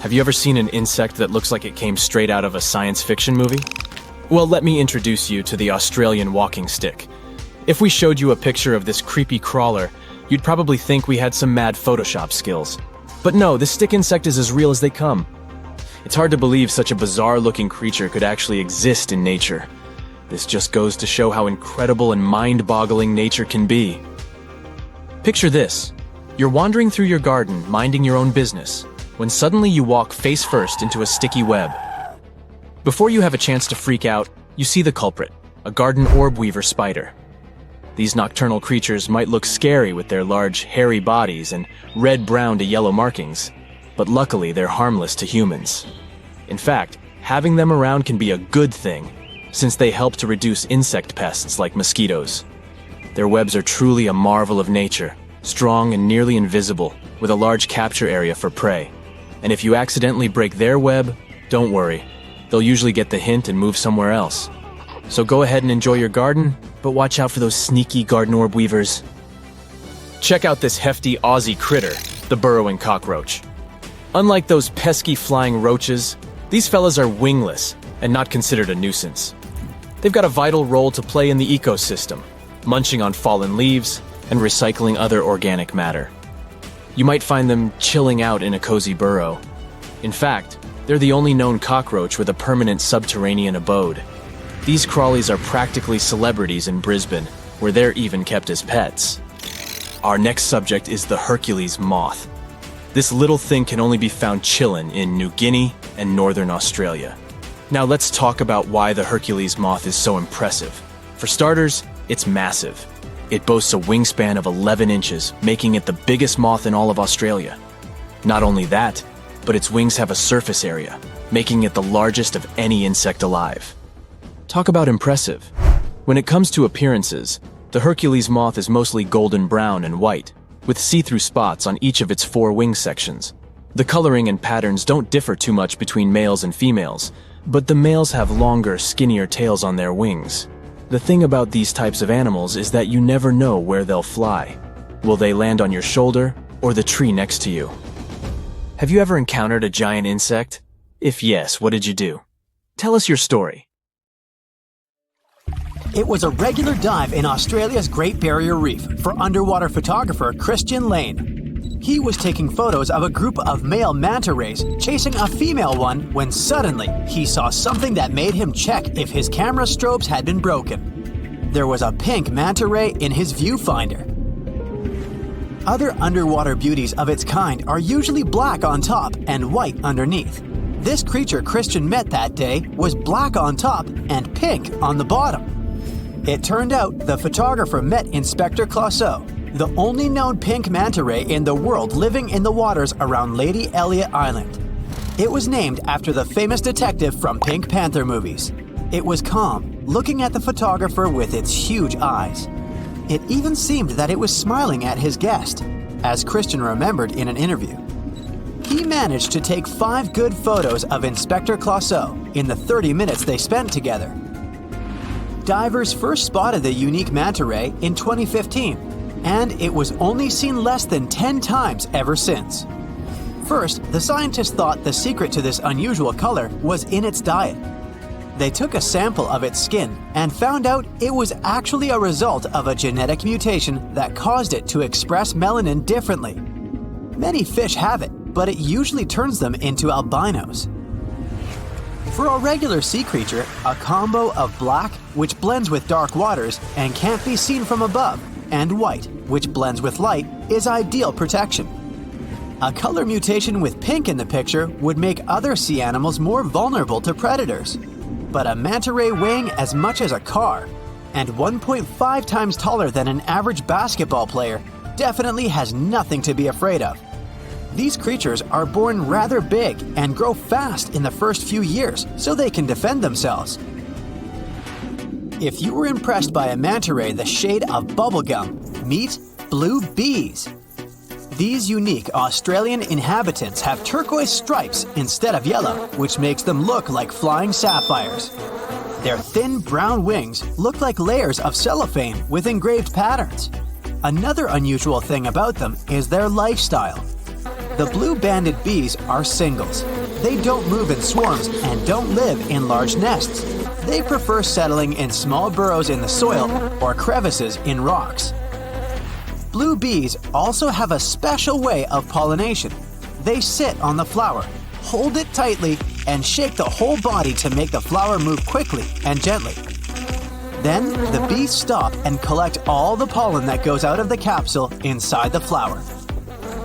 Have you ever seen an insect that looks like it came straight out of a science fiction movie? Well, let me introduce you to the Australian walking stick. If we showed you a picture of this creepy crawler, you'd probably think we had some mad Photoshop skills. But no, this stick insect is as real as they come. It's hard to believe such a bizarre-looking creature could actually exist in nature. This just goes to show how incredible and mind-boggling nature can be. Picture this. You're wandering through your garden, minding your own business, when suddenly you walk face first into a sticky web. Before you have a chance to freak out, you see the culprit, a garden orb weaver spider. These nocturnal creatures might look scary with their large, hairy bodies and red-brown to yellow markings, but luckily they're harmless to humans. In fact, having them around can be a good thing, since they help to reduce insect pests like mosquitoes. Their webs are truly a marvel of nature, strong and nearly invisible, with a large capture area for prey. And if you accidentally break their web, don't worry. They'll usually get the hint and move somewhere else. So go ahead and enjoy your garden, but watch out for those sneaky garden orb weavers. Check out this hefty Aussie critter, the burrowing cockroach. Unlike those pesky flying roaches, these fellas are wingless and not considered a nuisance. They've got a vital role to play in the ecosystem, munching on fallen leaves and recycling other organic matter. You might find them chilling out in a cozy burrow. In fact, they're the only known cockroach with a permanent subterranean abode. These crawlies are practically celebrities in Brisbane, where they're even kept as pets. Our next subject is the Hercules moth. This little thing can only be found chillin' in New Guinea and northern Australia. Now let's talk about why the Hercules moth is so impressive. For starters, it's massive. It boasts a wingspan of 11 inches, making it the biggest moth in all of Australia. Not only that, but its wings have a surface area, making it the largest of any insect alive. Talk about impressive. When it comes to appearances, the Hercules moth is mostly golden brown and white, with see-through spots on each of its 4 wing sections. The coloring and patterns don't differ too much between males and females, but the males have longer, skinnier tails on their wings. The thing about these types of animals is that you never know where they'll fly. Will they land on your shoulder or the tree next to you? Have you ever encountered a giant insect? If yes, what did you do? Tell us your story. It was a regular dive in Australia's Great Barrier Reef for underwater photographer Christian Lane. He was taking photos of a group of male manta rays chasing a female one when suddenly he saw something that made him check if his camera strobes had been broken. There was a pink manta ray in his viewfinder. Other underwater beauties of its kind are usually black on top and white underneath. This creature Christian met that day was black on top and pink on the bottom. It turned out the photographer met Inspector Clouseau, the only known pink manta ray in the world living in the waters around Lady Elliot Island. It was named after the famous detective from Pink Panther movies. It was calm, looking at the photographer with its huge eyes. It even seemed that it was smiling at his guest, as Christian remembered in an interview. He managed to take 5 good photos of Inspector Clouseau in the 30 minutes they spent together. Divers first spotted the unique manta ray in 2015, and it was only seen less than 10 times ever since. First, the scientists thought the secret to this unusual color was in its diet. They took a sample of its skin and found out it was actually a result of a genetic mutation that caused it to express melanin differently. Many fish have it, but it usually turns them into albinos. For a regular sea creature, a combo of black, which blends with dark waters and can't be seen from above, and white, which blends with light, is ideal protection. A color mutation with pink in the picture would make other sea animals more vulnerable to predators. But a manta ray weighing as much as a car and 1.5 times taller than an average basketball player definitely has nothing to be afraid of. These creatures are born rather big and grow fast in the first few years so they can defend themselves. If you were impressed by a manta ray the shade of bubblegum, meet blue bees. These unique Australian inhabitants have turquoise stripes instead of yellow, which makes them look like flying sapphires. Their thin brown wings look like layers of cellophane with engraved patterns. Another unusual thing about them is their lifestyle. The blue-banded bees are singles. They don't move in swarms and don't live in large nests. They prefer settling in small burrows in the soil or crevices in rocks. Blue bees also have a special way of pollination. They sit on the flower, hold it tightly, and shake the whole body to make the flower move quickly and gently. Then the bees stop and collect all the pollen that goes out of the capsule inside the flower.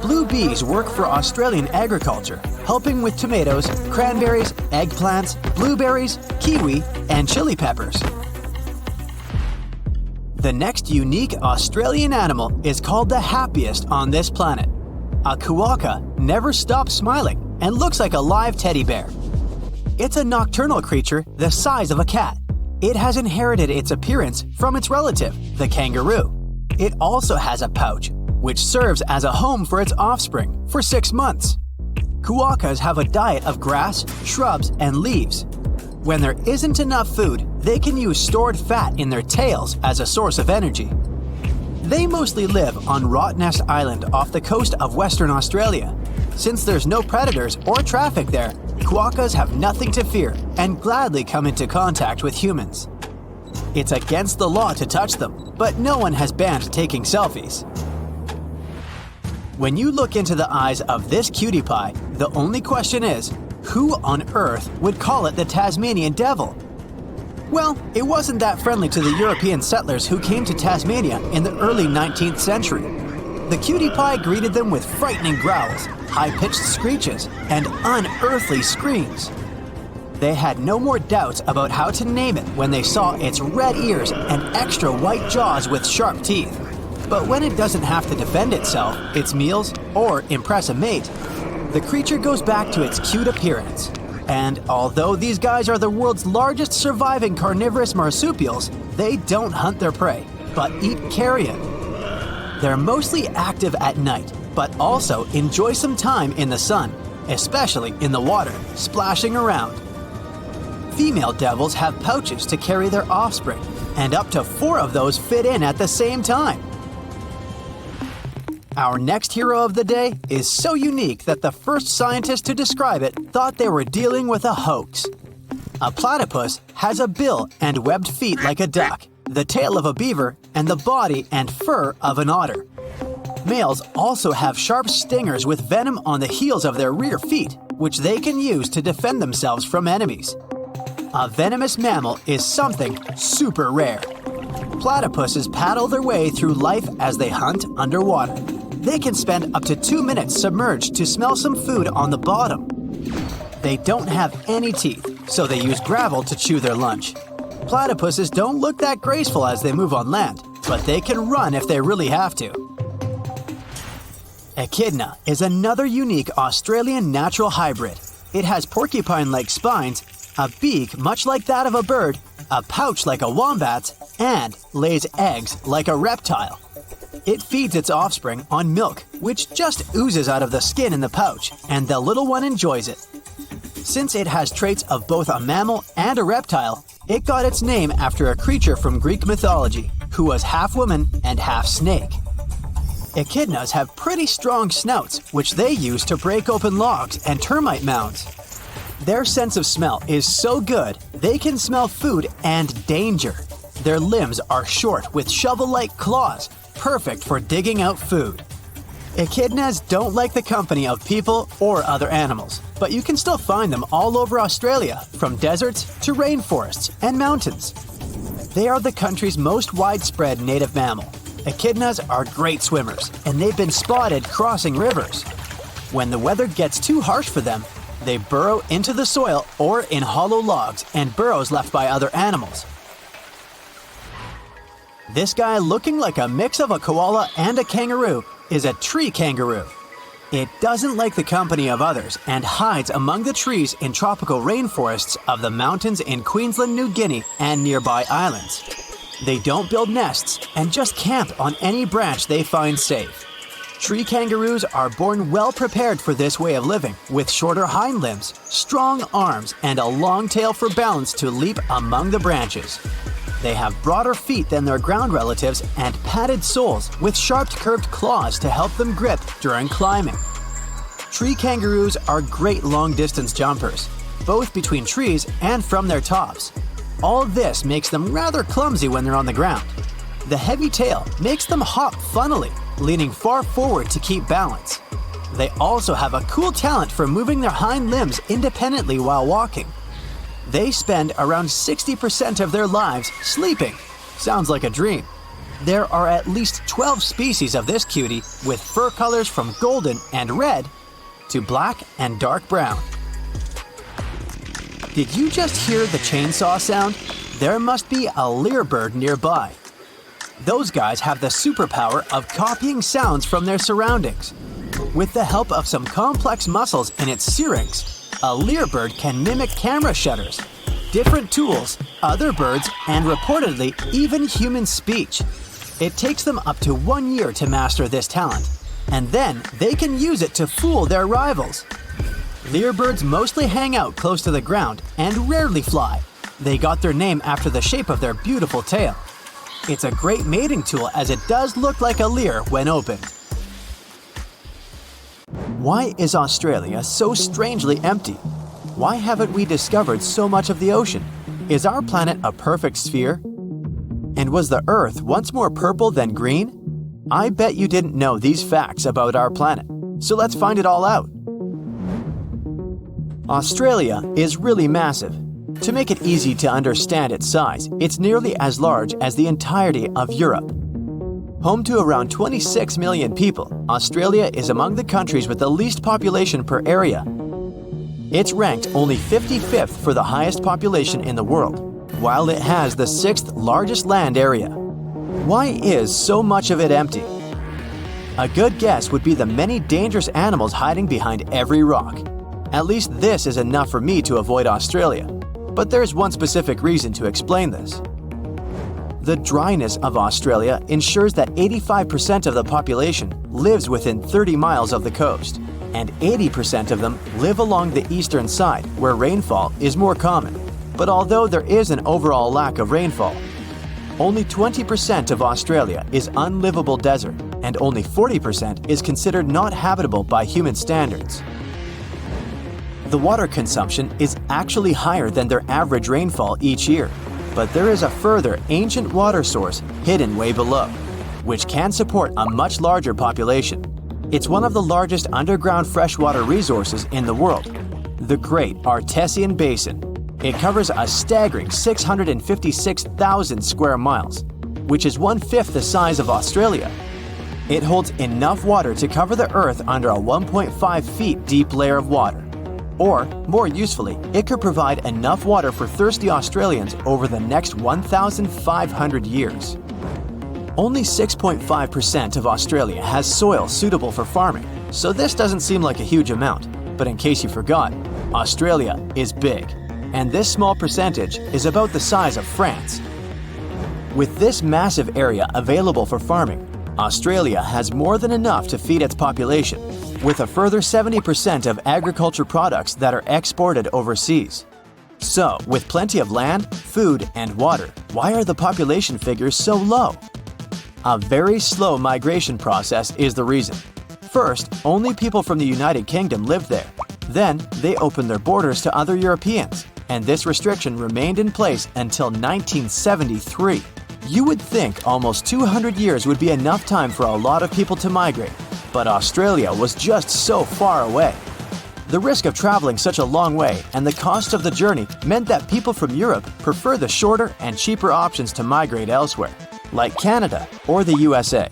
Blue bees work for Australian agriculture, helping with tomatoes, cranberries, eggplants, blueberries, kiwi, and chili peppers. The next unique Australian animal is called the happiest on this planet. A quokka never stops smiling and looks like a live teddy bear. It's a nocturnal creature the size of a cat. It has inherited its appearance from its relative, the kangaroo. It also has a pouch, which serves as a home for its offspring for 6 months. Quokkas have a diet of grass, shrubs, and leaves. When there isn't enough food, they can use stored fat in their tails as a source of energy. They mostly live on Rottnest Island off the coast of Western Australia. Since there's no predators or traffic there, quokkas have nothing to fear and gladly come into contact with humans. It's against the law to touch them, but no one has banned taking selfies. When you look into the eyes of this cutie pie, the only question is, who on earth would call it the Tasmanian devil? Well, it wasn't that friendly to the European settlers who came to Tasmania in the early 19th century. The cutie pie greeted them with frightening growls, high-pitched screeches, and unearthly screams. They had no more doubts about how to name it when they saw its red ears and extra white jaws with sharp teeth. But when it doesn't have to defend itself, its meals, or impress a mate, the creature goes back to its cute appearance. And although these guys are the world's largest surviving carnivorous marsupials, they don't hunt their prey, but eat carrion. They're mostly active at night, but also enjoy some time in the sun, especially in the water, splashing around. Female devils have pouches to carry their offspring, and up to 4 of those fit in at the same time. Our next hero of the day is so unique that the first scientist to describe it thought they were dealing with a hoax. A platypus has a bill and webbed feet like a duck, the tail of a beaver, and the body and fur of an otter. Males also have sharp stingers with venom on the heels of their rear feet, which they can use to defend themselves from enemies. A venomous mammal is something super rare. Platypuses paddle their way through life as they hunt underwater. They can spend up to 2 minutes submerged to smell some food on the bottom. They don't have any teeth, so they use gravel to chew their lunch. Platypuses don't look that graceful as they move on land, but they can run if they really have to. Echidna is another unique Australian natural hybrid. It has porcupine-like spines, a beak much like that of a bird, a pouch like a wombat's, and lays eggs like a reptile. It feeds its offspring on milk, which just oozes out of the skin in the pouch, and the little one enjoys it. Since it has traits of both a mammal and a reptile, it got its name after a creature from Greek mythology, who was half woman and half snake. Echidnas have pretty strong snouts, which they use to break open logs and termite mounds. Their sense of smell is so good, they can smell food and danger. Their limbs are short with shovel-like claws, perfect for digging out food. Echidnas don't like the company of people or other animals, but you can still find them all over Australia, from deserts to rainforests and mountains. They are the country's most widespread native mammal. Echidnas are great swimmers, and they've been spotted crossing rivers. When the weather gets too harsh for them, they burrow into the soil or in hollow logs and burrows left by other animals. This guy, looking like a mix of a koala and a kangaroo, is a tree kangaroo. It doesn't like the company of others and hides among the trees in tropical rainforests of the mountains in Queensland, New Guinea, and nearby islands. They don't build nests and just camp on any branch they find safe. Tree kangaroos are born well prepared for this way of living, with shorter hind limbs, strong arms, and a long tail for balance to leap among the branches. They have broader feet than their ground relatives and padded soles with sharp curved claws to help them grip during climbing. Tree kangaroos are great long-distance jumpers, both between trees and from their tops. All this makes them rather clumsy when they're on the ground. The heavy tail makes them hop funnily, leaning far forward to keep balance. They also have a cool talent for moving their hind limbs independently while walking. They spend around 60% of their lives sleeping. Sounds like a dream. There are at least 12 species of this cutie, with fur colors from golden and red to black and dark brown. Did you just hear the chainsaw sound? There must be a lyrebird nearby. Those guys have the superpower of copying sounds from their surroundings. With the help of some complex muscles in its syrinx, a lyrebird can mimic camera shutters, different tools, other birds, and reportedly even human speech. It takes them up to 1 year to master this talent, and then they can use it to fool their rivals. Lyrebirds mostly hang out close to the ground and rarely fly. They got their name after the shape of their beautiful tail. It's a great mating tool as it does look like a lyre when opened. Why is Australia so strangely empty? Why haven't we discovered so much of the ocean? Is our planet a perfect sphere? And was the Earth once more purple than green? I bet you didn't know these facts about our planet, so let's find it all out. Australia is really massive. To make it easy to understand its size, it's nearly as large as the entirety of Europe. Home to around 26 million people, Australia is among the countries with the least population per area. It's ranked only 55th for the highest population in the world, while it has the 6th largest land area. Why is so much of it empty? A good guess would be the many dangerous animals hiding behind every rock. At least this is enough for me to avoid Australia. But there's one specific reason to explain this. The dryness of Australia ensures that 85% of the population lives within 30 miles of the coast, and 80% of them live along the eastern side where rainfall is more common. But although there is an overall lack of rainfall, only 20% of Australia is unlivable desert, and only 40% is considered not habitable by human standards. The water consumption is actually higher than their average rainfall each year, but there is a further ancient water source hidden way below, which can support a much larger population. It's one of the largest underground freshwater resources in the world, the Great Artesian Basin. It covers a staggering 656,000 square miles, which is 1/5 the size of Australia. It holds enough water to cover the Earth under a 1.5 feet deep layer of water. Or, more usefully, it could provide enough water for thirsty Australians over the next 1,500 years. Only 6.5% of Australia has soil suitable for farming, so this doesn't seem like a huge amount. But in case you forgot, Australia is big, and this small percentage is about the size of France. With this massive area available for farming, Australia has more than enough to feed its population, with a further 70% of agriculture products that are exported overseas. So, with plenty of land, food, and water, why are the population figures so low? A very slow migration process is the reason. First, only people from the United Kingdom lived there. Then, they opened their borders to other Europeans, and this restriction remained in place until 1973. You would think almost 200 years would be enough time for a lot of people to migrate, but Australia was just so far away. The risk of traveling such a long way and the cost of the journey meant that people from Europe prefer the shorter and cheaper options to migrate elsewhere, like Canada or the USA.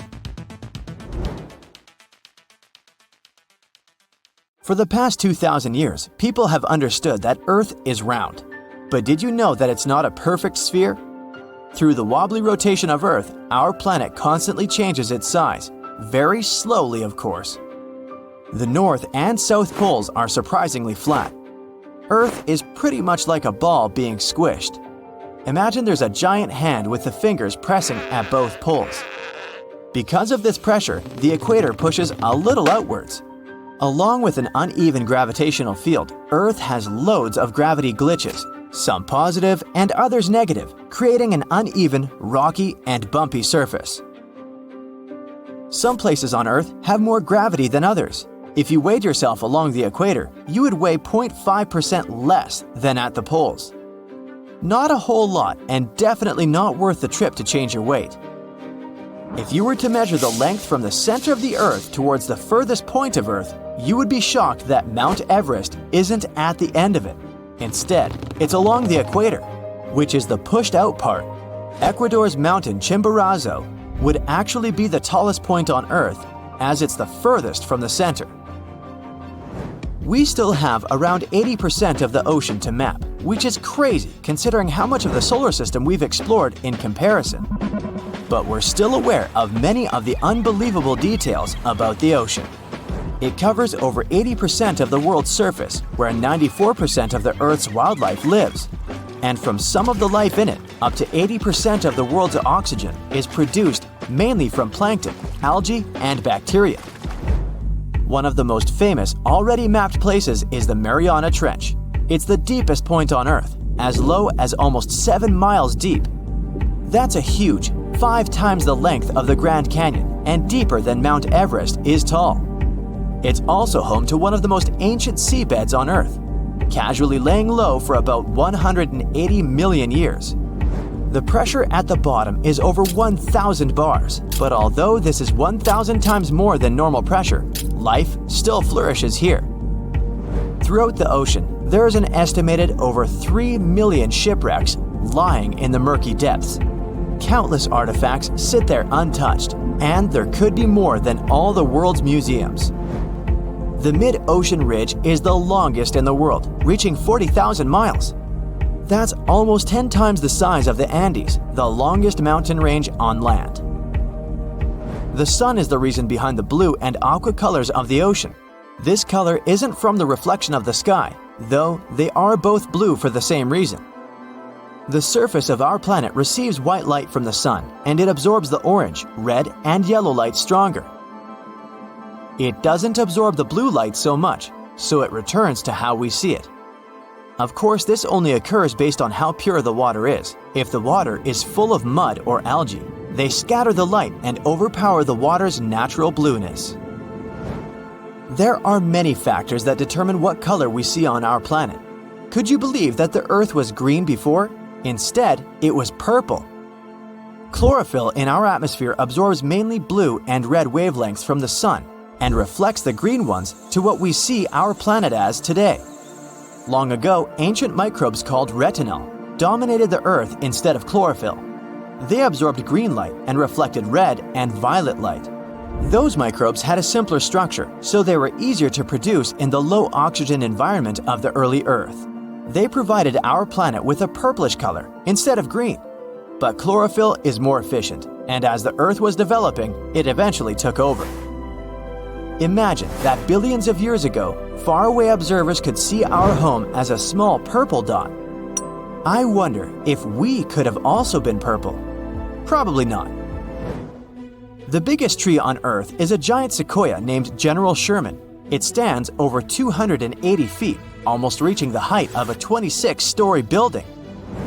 For the past 2,000 years, people have understood that Earth is round. But did you know that it's not a perfect sphere? Through the wobbly rotation of Earth, our planet constantly changes its size, very slowly of course. The North and South poles are surprisingly flat. Earth is pretty much like a ball being squished. Imagine there's a giant hand with the fingers pressing at both poles. Because of this pressure, the equator pushes a little outwards. Along with an uneven gravitational field, Earth has loads of gravity glitches, some positive and others negative, creating an uneven, rocky, and bumpy surface. Some places on Earth have more gravity than others. If you weighed yourself along the equator, you would weigh 0.5% less than at the poles. Not a whole lot, and definitely not worth the trip to change your weight. If you were to measure the length from the center of the Earth towards the furthest point of Earth, you would be shocked that Mount Everest isn't at the end of it. Instead, it's along the equator, which is the pushed out part. Ecuador's mountain Chimborazo would actually be the tallest point on Earth, as it's the furthest from the center. We still have around 80% of the ocean to map, which is crazy considering how much of the solar system we've explored in comparison. But we're still aware of many of the unbelievable details about the ocean. It covers over 80% of the world's surface, where 94% of the Earth's wildlife lives. And from some of the life in it, up to 80% of the world's oxygen is produced mainly from plankton, algae, and bacteria. One of the most famous, already mapped places is the Mariana Trench. It's the deepest point on Earth, as low as almost 7 miles deep. That's a huge 5 times the length of the Grand Canyon and deeper than Mount Everest is tall. It's also home to one of the most ancient seabeds on Earth, casually laying low for about 180 million years. The pressure at the bottom is over 1,000 bars, but although this is 1,000 times more than normal pressure, life still flourishes here. Throughout the ocean, there is an estimated over 3 million shipwrecks lying in the murky depths. countless artifacts sit there untouched, and there could be more than all the world's museums. The mid-ocean ridge is the longest in the world, reaching 40,000 miles. That's almost 10 times the size of the Andes, the longest mountain range on land. The sun is the reason behind the blue and aqua colors of the ocean. This color isn't from the reflection of the sky, though they are both blue for the same reason. The surface of our planet receives white light from the sun, and it absorbs the orange, red, and yellow light stronger. It doesn't absorb the blue light so much, so it returns to how we see it. Of course, this only occurs based on how pure the water is. If the water is full of mud or algae, they scatter the light and overpower the water's natural blueness. There are many factors that determine what color we see on our planet. Could you believe that the Earth was green before? Instead, it was purple. Chlorophyll in our atmosphere absorbs mainly blue and red wavelengths from the sun and reflects the green ones to what we see our planet as today. Long ago, ancient microbes called retinol dominated the Earth instead of chlorophyll. They absorbed green light and reflected red and violet light. Those microbes had a simpler structure, so they were easier to produce in the low oxygen environment of the early Earth. They provided our planet with a purplish color instead of green. But chlorophyll is more efficient, and as the Earth was developing, it eventually took over. Imagine that billions of years ago, faraway observers could see our home as a small purple dot. I wonder if we could have also been purple. Probably not. The biggest tree on Earth is a giant sequoia named General Sherman. It stands over 280 feet, almost reaching the height of a 26-story building.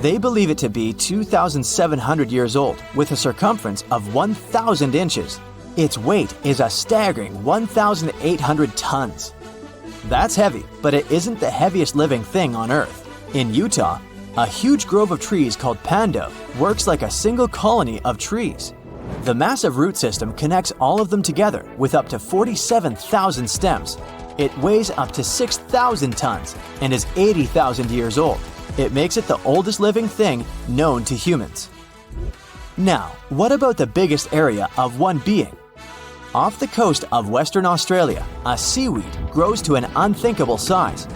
They believe it to be 2,700 years old, with a circumference of 1,000 inches. Its weight is a staggering 1,800 tons. That's heavy, but it isn't the heaviest living thing on Earth. In Utah, a huge grove of trees called Pando works like a single colony of trees. The massive root system connects all of them together with up to 47,000 stems. It weighs up to 6,000 tons and is 80,000 years old. It makes it the oldest living thing known to humans. Now, what about the biggest area of one being? Off the coast of Western Australia, a seaweed grows to an unthinkable size.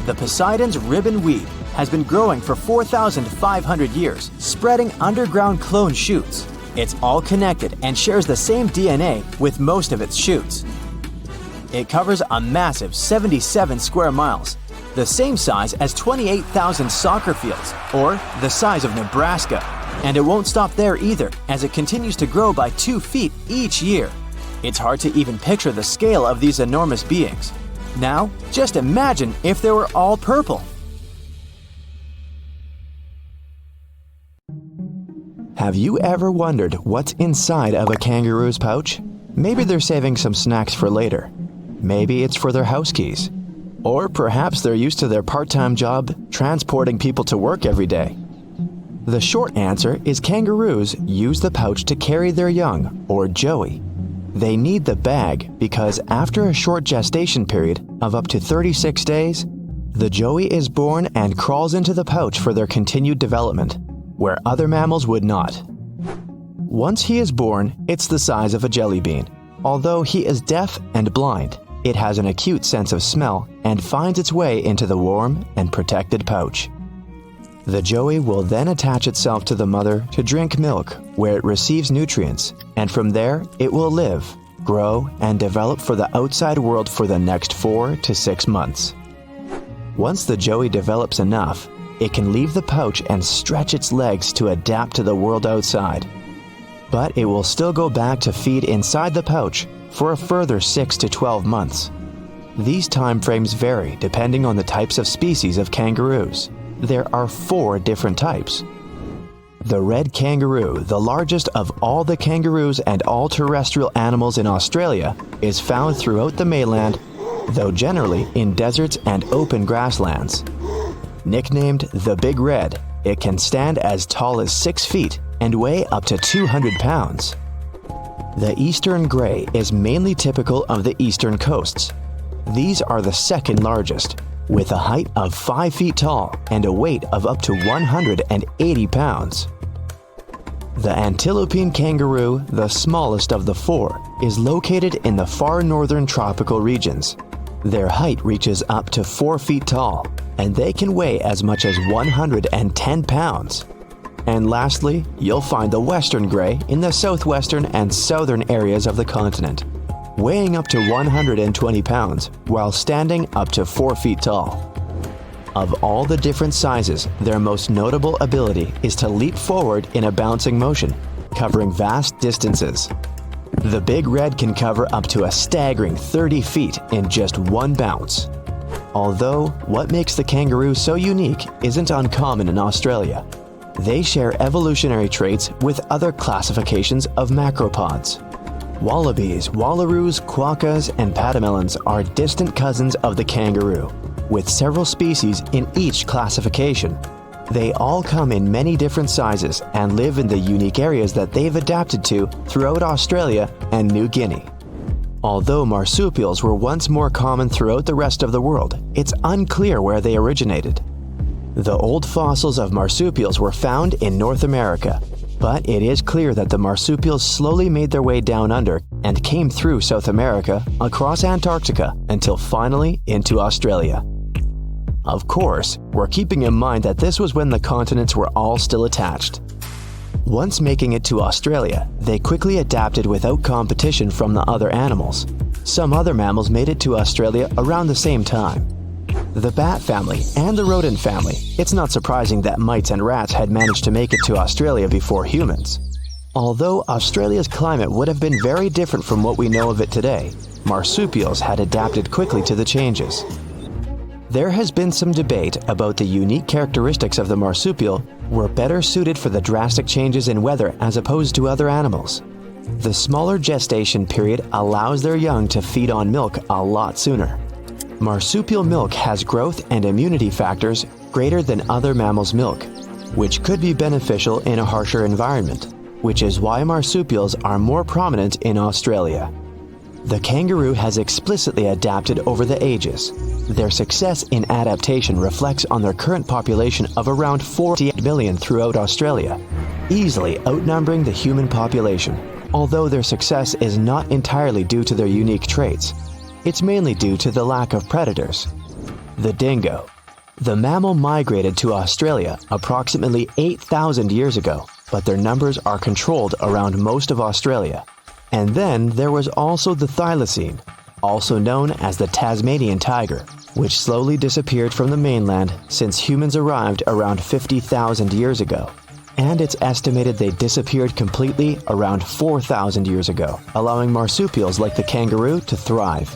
The Poseidon's ribbon weed has been growing for 4,500 years, spreading underground clone shoots. It's all connected and shares the same DNA with most of its shoots. It covers a massive 77 square miles, the same size as 28,000 soccer fields, or the size of Nebraska. And it won't stop there either, as it continues to grow by 2 feet each year. It's hard to even picture the scale of these enormous beings. Now, just imagine if they were all purple. Have you ever wondered what's inside of a kangaroo's pouch? Maybe they're saving some snacks for later. Maybe it's for their house keys. Or perhaps they're used to their part-time job transporting people to work every day. The short answer is kangaroos use the pouch to carry their young, or joey. They need the bag because after a short gestation period of up to 36 days, the joey is born and crawls into the pouch for their continued development, where other mammals would not. Once he is born, it's the size of a jelly bean. Although he is deaf and blind, it has an acute sense of smell and finds its way into the warm and protected pouch. The joey will then attach itself to the mother to drink milk, where it receives nutrients, and from there it will live, grow, and develop for the outside world for the next 4 to 6 months. Once the joey develops enough, it can leave the pouch and stretch its legs to adapt to the world outside. But it will still go back to feed inside the pouch for a further 6 to 12 months. These time frames vary depending on the types of species of kangaroos. There are 4 different types. The red kangaroo, the largest of all the kangaroos and all terrestrial animals in Australia, is found throughout the mainland, though generally in deserts and open grasslands. Nicknamed the Big Red, it can stand as tall as 6 feet and weigh up to 200 pounds. The eastern gray is mainly typical of the eastern coasts. These are the second largest, with a height of 5 feet tall and a weight of up to 180 pounds. The antilopine kangaroo, the smallest of the four, is located in the far northern tropical regions. Their height reaches up to 4 feet tall, and they can weigh as much as 110 pounds. And lastly, you'll find the western gray in the southwestern and southern areas of the continent, weighing up to 120 pounds while standing up to 4 feet tall. Of all the different sizes, their most notable ability is to leap forward in a bouncing motion, covering vast distances. The big red can cover up to a staggering 30 feet in just one bounce. Although, what makes the kangaroo so unique isn't uncommon in Australia. They share evolutionary traits with other classifications of macropods. Wallabies, wallaroos, quokkas, and patamelons are distant cousins of the kangaroo, with several species in each classification. They all come in many different sizes and live in the unique areas that they've adapted to throughout Australia and New Guinea. Although marsupials were once more common throughout the rest of the world, it's unclear where they originated. The old fossils of marsupials were found in North America, but it is clear that the marsupials slowly made their way down under and came through South America, across Antarctica, until finally into Australia. Of course, we're keeping in mind that this was when the continents were all still attached. Once making it to Australia, they quickly adapted without competition from the other animals. Some other mammals made it to Australia around the same time. The bat family and the rodent family. It's not surprising that mites and rats had managed to make it to Australia before humans. Although Australia's climate would have been very different from what we know of it today, marsupials had adapted quickly to the changes. There has been some debate about the unique characteristics of the marsupial were better suited for the drastic changes in weather as opposed to other animals. The smaller gestation period allows their young to feed on milk a lot sooner. Marsupial milk has growth and immunity factors greater than other mammals' milk, which could be beneficial in a harsher environment, which is why marsupials are more prominent in Australia. The kangaroo has explicitly adapted over the ages. Their success in adaptation reflects on their current population of around 48 million throughout Australia, easily outnumbering the human population. Although their success is not entirely due to their unique traits, it's mainly due to the lack of predators. The dingo. The mammal migrated to Australia approximately 8,000 years ago, but their numbers are controlled around most of Australia. And then there was also the thylacine, also known as the Tasmanian tiger, which slowly disappeared from the mainland since humans arrived around 50,000 years ago. And it's estimated they disappeared completely around 4,000 years ago, allowing marsupials like the kangaroo to thrive.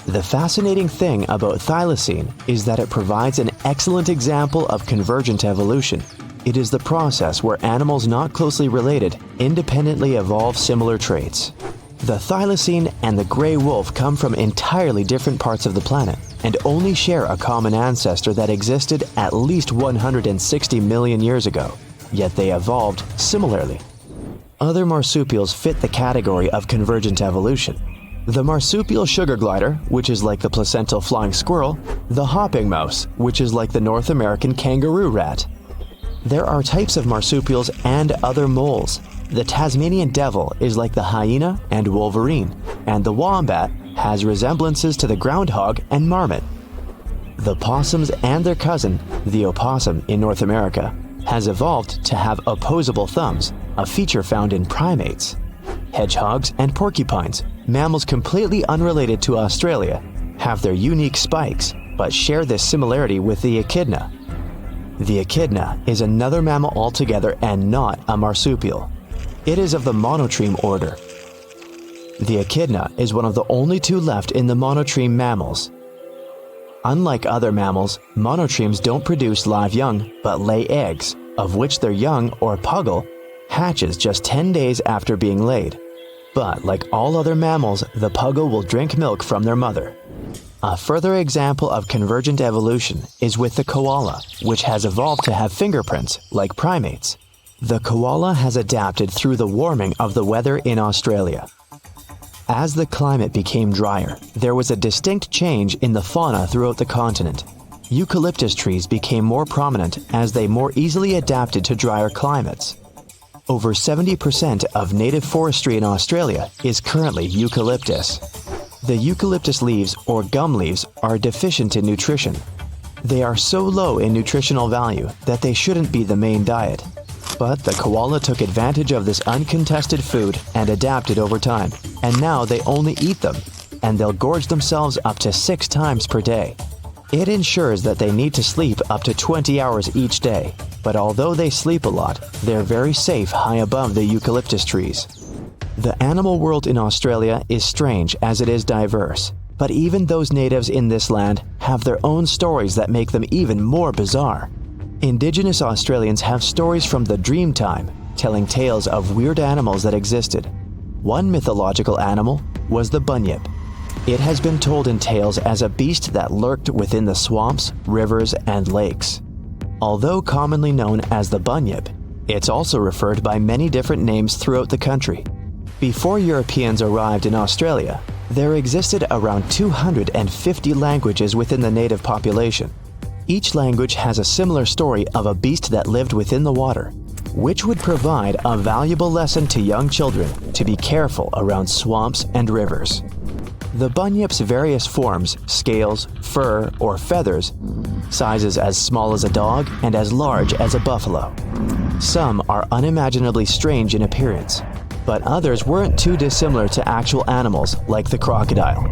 The fascinating thing about thylacine is that it provides an excellent example of convergent evolution. It is the process where animals not closely related independently evolve similar traits. The thylacine and the gray wolf come from entirely different parts of the planet and only share a common ancestor that existed at least 160 million years ago, yet they evolved similarly. Other marsupials fit the category of convergent evolution. The marsupial sugar glider, which is like the placental flying squirrel, the hopping mouse, which is like the North American kangaroo rat. There are types of marsupials and other moles. The Tasmanian devil is like the hyena and wolverine, and the wombat has resemblances to the groundhog and marmot. The possums and their cousin, the opossum in North America, has evolved to have opposable thumbs, a feature found in primates. Hedgehogs and porcupines, mammals completely unrelated to Australia, have their unique spikes, but share this similarity with the echidna. The echidna is another mammal altogether and not a marsupial. It is of the monotreme order. The echidna is one of the only two left in the monotreme mammals. Unlike other mammals, monotremes don't produce live young, but lay eggs, of which their young, or puggle, hatches just 10 days after being laid. But like all other mammals, the puggle will drink milk from their mother. A further example of convergent evolution is with the koala, which has evolved to have fingerprints like primates. The koala has adapted through the warming of the weather in Australia. As the climate became drier, there was a distinct change in the fauna throughout the continent. Eucalyptus trees became more prominent as they more easily adapted to drier climates. Over 70% of native forestry in Australia is currently eucalyptus. The eucalyptus leaves, or gum leaves, are deficient in nutrition. They are so low in nutritional value that they shouldn't be the main diet. But the koala took advantage of this uncontested food and adapted over time, and now they only eat them, and they'll gorge themselves up to 6 times per day. It ensures that they need to sleep up to 20 hours each day, but although they sleep a lot, they're very safe high above the eucalyptus trees. The animal world in Australia is strange as it is diverse, but even those natives in this land have their own stories that make them even more bizarre. Indigenous Australians have stories from the dream time, telling tales of weird animals that existed. One mythological animal was the bunyip. It has been told in tales as a beast that lurked within the swamps, rivers, and lakes. Although commonly known as the bunyip, it's also referred by many different names throughout the country. Before Europeans arrived in Australia, there existed around 250 languages within the native population. Each language has a similar story of a beast that lived within the water, which would provide a valuable lesson to young children to be careful around swamps and rivers. The bunyip's various forms, scales, fur, or feathers, sizes as small as a dog and as large as a buffalo. Some are unimaginably strange in appearance, but others weren't too dissimilar to actual animals like the crocodile.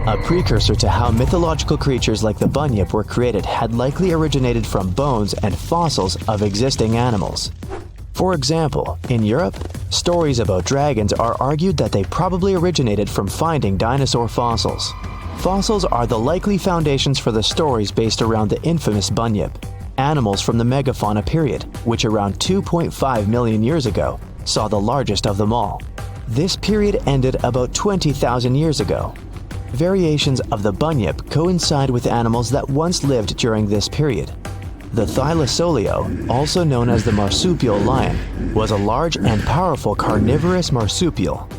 A precursor to how mythological creatures like the bunyip were created had likely originated from bones and fossils of existing animals. For example, in Europe, stories about dragons are argued that they probably originated from finding dinosaur fossils. Fossils are the likely foundations for the stories based around the infamous bunyip, animals from the megafauna period, which around 2.5 million years ago saw the largest of them all. This period ended about 20,000 years ago. Variations of the bunyip coincide with animals that once lived during this period. The Thylacoleo, also known as the marsupial lion, was a large and powerful carnivorous marsupial.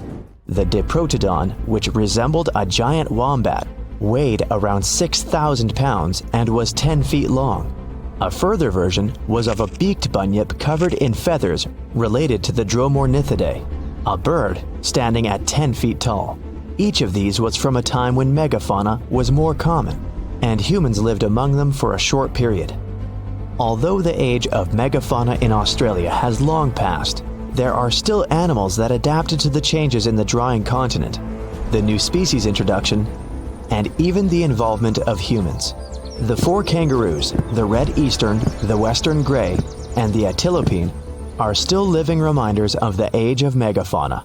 The Diprotodon, which resembled a giant wombat, weighed around 6,000 pounds and was 10 feet long. A further version was of a beaked bunyip covered in feathers related to the Dromornithidae, a bird standing at 10 feet tall. Each of these was from a time when megafauna was more common, and humans lived among them for a short period. Although the age of megafauna in Australia has long passed, there are still animals that adapted to the changes in the drying continent, the new species introduction, and even the involvement of humans. The 4 kangaroos, the red eastern, the western grey, and the antilopine, are still living reminders of the age of megafauna.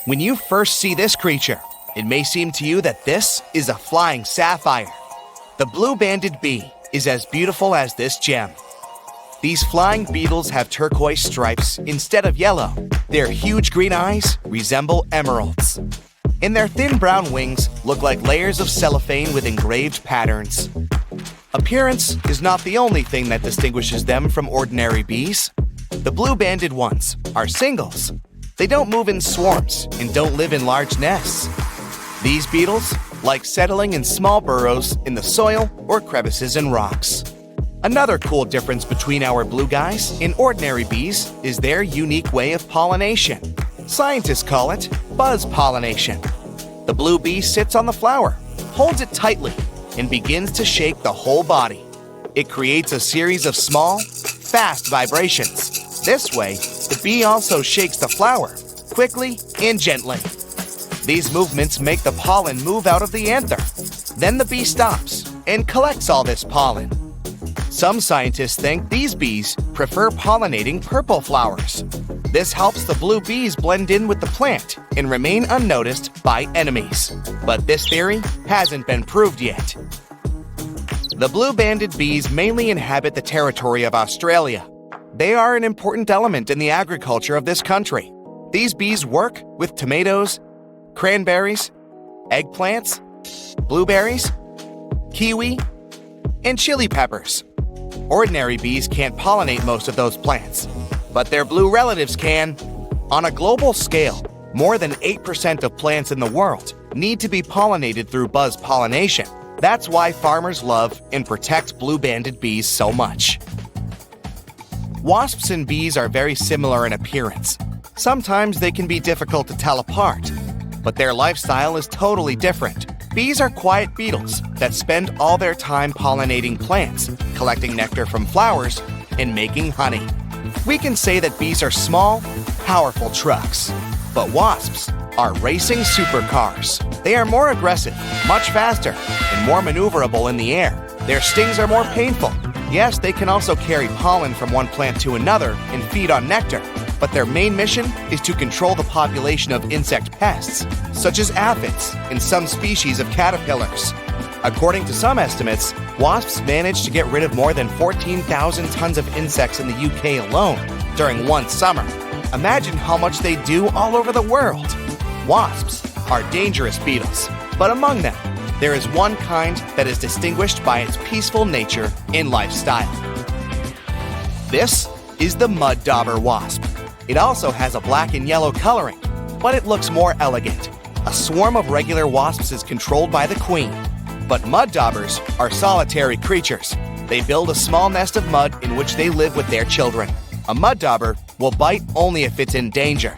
When you first see this creature, it may seem to you that this is a flying sapphire. The blue-banded bee is as beautiful as this gem. These flying beetles have turquoise stripes instead of yellow. Their huge green eyes resemble emeralds. And their thin brown wings look like layers of cellophane with engraved patterns. Appearance is not the only thing that distinguishes them from ordinary bees. The blue-banded ones are singles. They don't move in swarms and don't live in large nests. These beetles like settling in small burrows in the soil or crevices in rocks. Another cool difference between our blue guys and ordinary bees is their unique way of pollination. Scientists call it buzz pollination. The blue bee sits on the flower, holds it tightly, and begins to shake the whole body. It creates a series of small, fast vibrations. This way, the bee also shakes the flower, quickly and gently. These movements make the pollen move out of the anther. Then the bee stops and collects all this pollen. Some scientists think these bees prefer pollinating purple flowers. This helps the blue bees blend in with the plant and remain unnoticed by enemies. But this theory hasn't been proved yet. The blue-banded bees mainly inhabit the territory of Australia. They are an important element in the agriculture of this country. These bees work with tomatoes, cranberries, eggplants, blueberries, kiwi, and chili peppers. Ordinary bees can't pollinate most of those plants, but their blue relatives can. On a global scale, more than 8% of plants in the world need to be pollinated through buzz pollination. That's why farmers love and protect blue-banded bees so much. Wasps and bees are very similar in appearance. Sometimes they can be difficult to tell apart, but their lifestyle is totally different. Bees are quiet beetles that spend all their time pollinating plants, collecting nectar from flowers, and making honey. We can say that bees are small, powerful trucks, but wasps are racing supercars. They are more aggressive, much faster, and more maneuverable in the air. Their stings are more painful. Yes, they can also carry pollen from one plant to another and feed on nectar, but their main mission is to control the population of insect pests, such as aphids and some species of caterpillars. According to some estimates, wasps manage to get rid of more than 14,000 tons of insects in the UK alone during one summer. Imagine how much they do all over the world. Wasps are dangerous beetles, but among them, there is one kind that is distinguished by its peaceful nature and lifestyle. This is the mud dauber wasp. It also has a black and yellow coloring, but it looks more elegant. A swarm of regular wasps is controlled by the queen, but mud daubers are solitary creatures. They build a small nest of mud in which they live with their children. A mud dauber will bite only if it's in danger.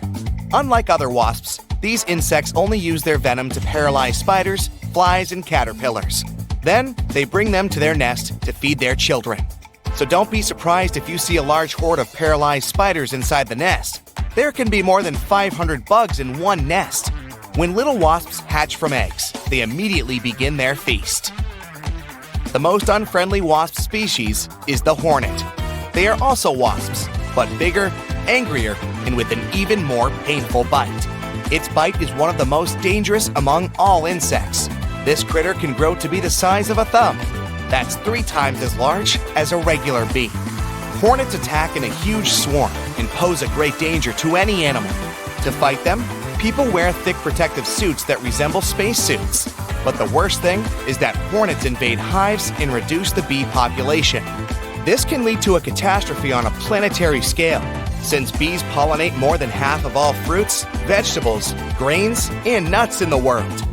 Unlike other wasps, these insects only use their venom to paralyze spiders, flies, and caterpillars. Then, they bring them to their nest to feed their children. So don't be surprised if you see a large horde of paralyzed spiders inside the nest. There can be more than 500 bugs in one nest. When little wasps hatch from eggs, they immediately begin their feast. The most unfriendly wasp species is the hornet. They are also wasps, but bigger, angrier, and with an even more painful bite. Its bite is one of the most dangerous among all insects. This critter can grow to be the size of a thumb. That's 3 times as large as a regular bee. Hornets attack in a huge swarm and pose a great danger to any animal. To fight them, people wear thick protective suits that resemble spacesuits. But the worst thing is that hornets invade hives and reduce the bee population. This can lead to a catastrophe on a planetary scale, since bees pollinate more than half of all fruits, vegetables, grains, and nuts in the world.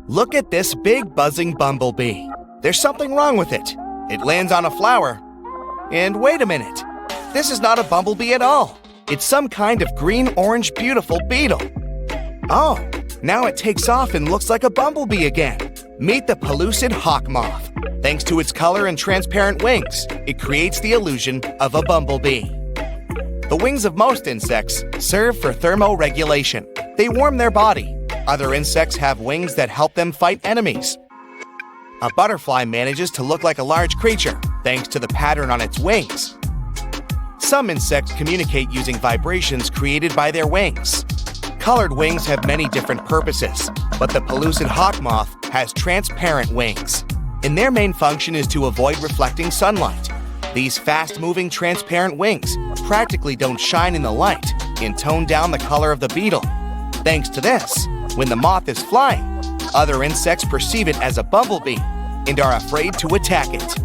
Look at this big buzzing bumblebee. There's something wrong with it. It lands on a flower. And wait a minute. This is not a bumblebee at all. It's some kind of green-orange beautiful beetle. Oh, now it takes off and looks like a bumblebee again. Meet the pellucid hawk moth. Thanks to its color and transparent wings, it creates the illusion of a bumblebee. The wings of most insects serve for thermoregulation. They warm their body. Other insects have wings that help them fight enemies. A butterfly manages to look like a large creature, thanks to the pattern on its wings. Some insects communicate using vibrations created by their wings. Colored wings have many different purposes, but the pellucid hawk moth has transparent wings, and their main function is to avoid reflecting sunlight. These fast-moving transparent wings practically don't shine in the light and tone down the color of the beetle. Thanks to this, when the moth is flying, other insects perceive it as a bumblebee and are afraid to attack it.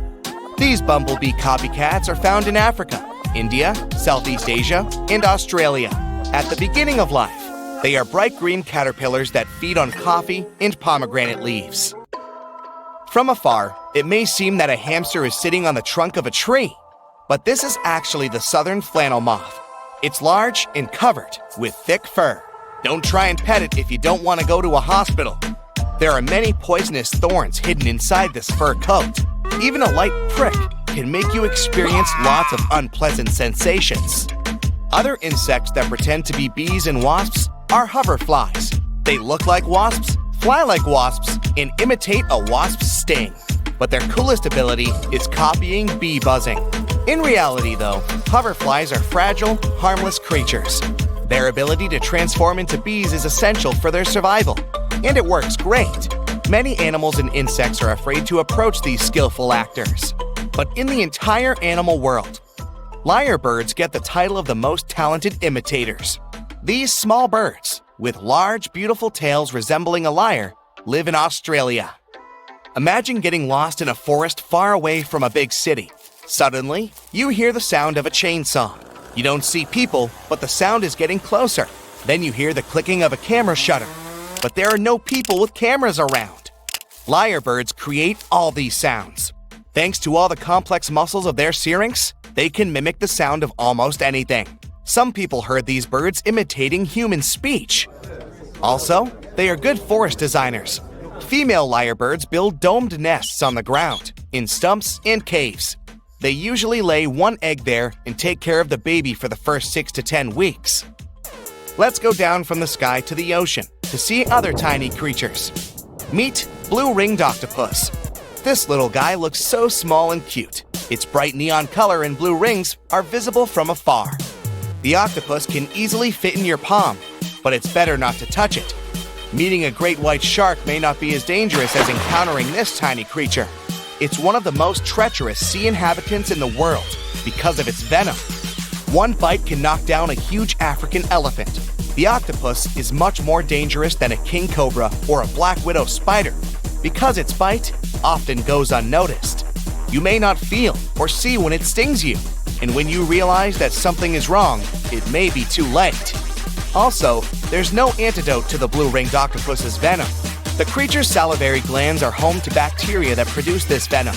These bumblebee copycats are found in Africa, India, Southeast Asia, and Australia. At the beginning of life, they are bright green caterpillars that feed on coffee and pomegranate leaves. From afar, it may seem that a hamster is sitting on the trunk of a tree, but this is actually the southern flannel moth. It's large and covered with thick fur. Don't try and pet it if you don't want to go to a hospital. There are many poisonous thorns hidden inside this fur coat. Even a light prick can make you experience lots of unpleasant sensations. Other insects that pretend to be bees and wasps are hoverflies. They look like wasps, fly like wasps, and imitate a wasp's sting. But their coolest ability is copying bee buzzing. In reality, though, hoverflies are fragile, harmless creatures. Their ability to transform into bees is essential for their survival, and it works great. Many animals and insects are afraid to approach these skillful actors. But in the entire animal world, lyrebirds get the title of the most talented imitators. These small birds, with large, beautiful tails resembling a lyre, live in Australia. Imagine getting lost in a forest far away from a big city. Suddenly, you hear the sound of a chainsaw. You don't see people, but the sound is getting closer. Then you hear the clicking of a camera shutter. But there are no people with cameras around. Lyrebirds create all these sounds. Thanks to all the complex muscles of their syrinx, they can mimic the sound of almost anything. Some people heard these birds imitating human speech. Also, they are good forest designers. Female lyrebirds build domed nests on the ground, in stumps and caves. They usually lay one egg there and take care of the baby for the first 6 to 10 weeks. Let's go down from the sky to the ocean to see other tiny creatures. Meet blue-ringed octopus. This little guy looks so small and cute. Its bright neon color and blue rings are visible from afar. The octopus can easily fit in your palm, but it's better not to touch it. Meeting a great white shark may not be as dangerous as encountering this tiny creature. It's one of the most treacherous sea inhabitants in the world because of its venom. One bite can knock down a huge African elephant. The octopus is much more dangerous than a king cobra or a black widow spider because its bite often goes unnoticed. You may not feel or see when it stings you, and when you realize that something is wrong, it may be too late. Also, there's no antidote to the blue-ringed octopus's venom. The creature's salivary glands are home to bacteria that produce this venom.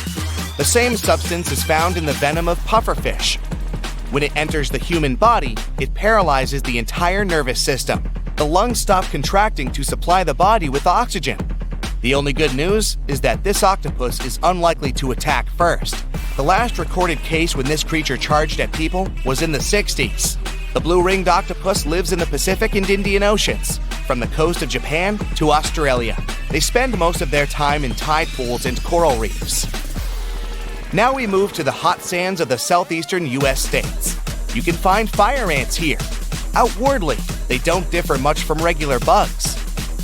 The same substance is found in the venom of pufferfish. When it enters the human body, it paralyzes the entire nervous system. The lungs stop contracting to supply the body with oxygen. The only good news is that this octopus is unlikely to attack first. The last recorded case when this creature charged at people was in the 60s. The blue-ringed octopus lives in the Pacific and Indian Oceans, from the coast of Japan to Australia. They spend most of their time in tide pools and coral reefs. Now we move to the hot sands of the southeastern U.S. states. You can find fire ants here. Outwardly, they don't differ much from regular bugs.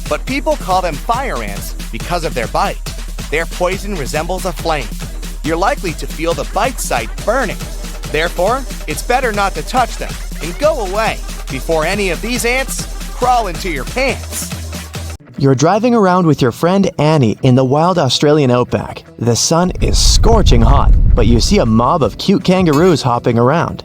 But people call them fire ants because of their bite. Their poison resembles a flame. You're likely to feel the bite site burning. Therefore, it's better not to touch them and go away before any of these ants crawl into your pants. You're driving around with your friend Annie in the wild Australian outback. The sun is scorching hot, but you see a mob of cute kangaroos hopping around.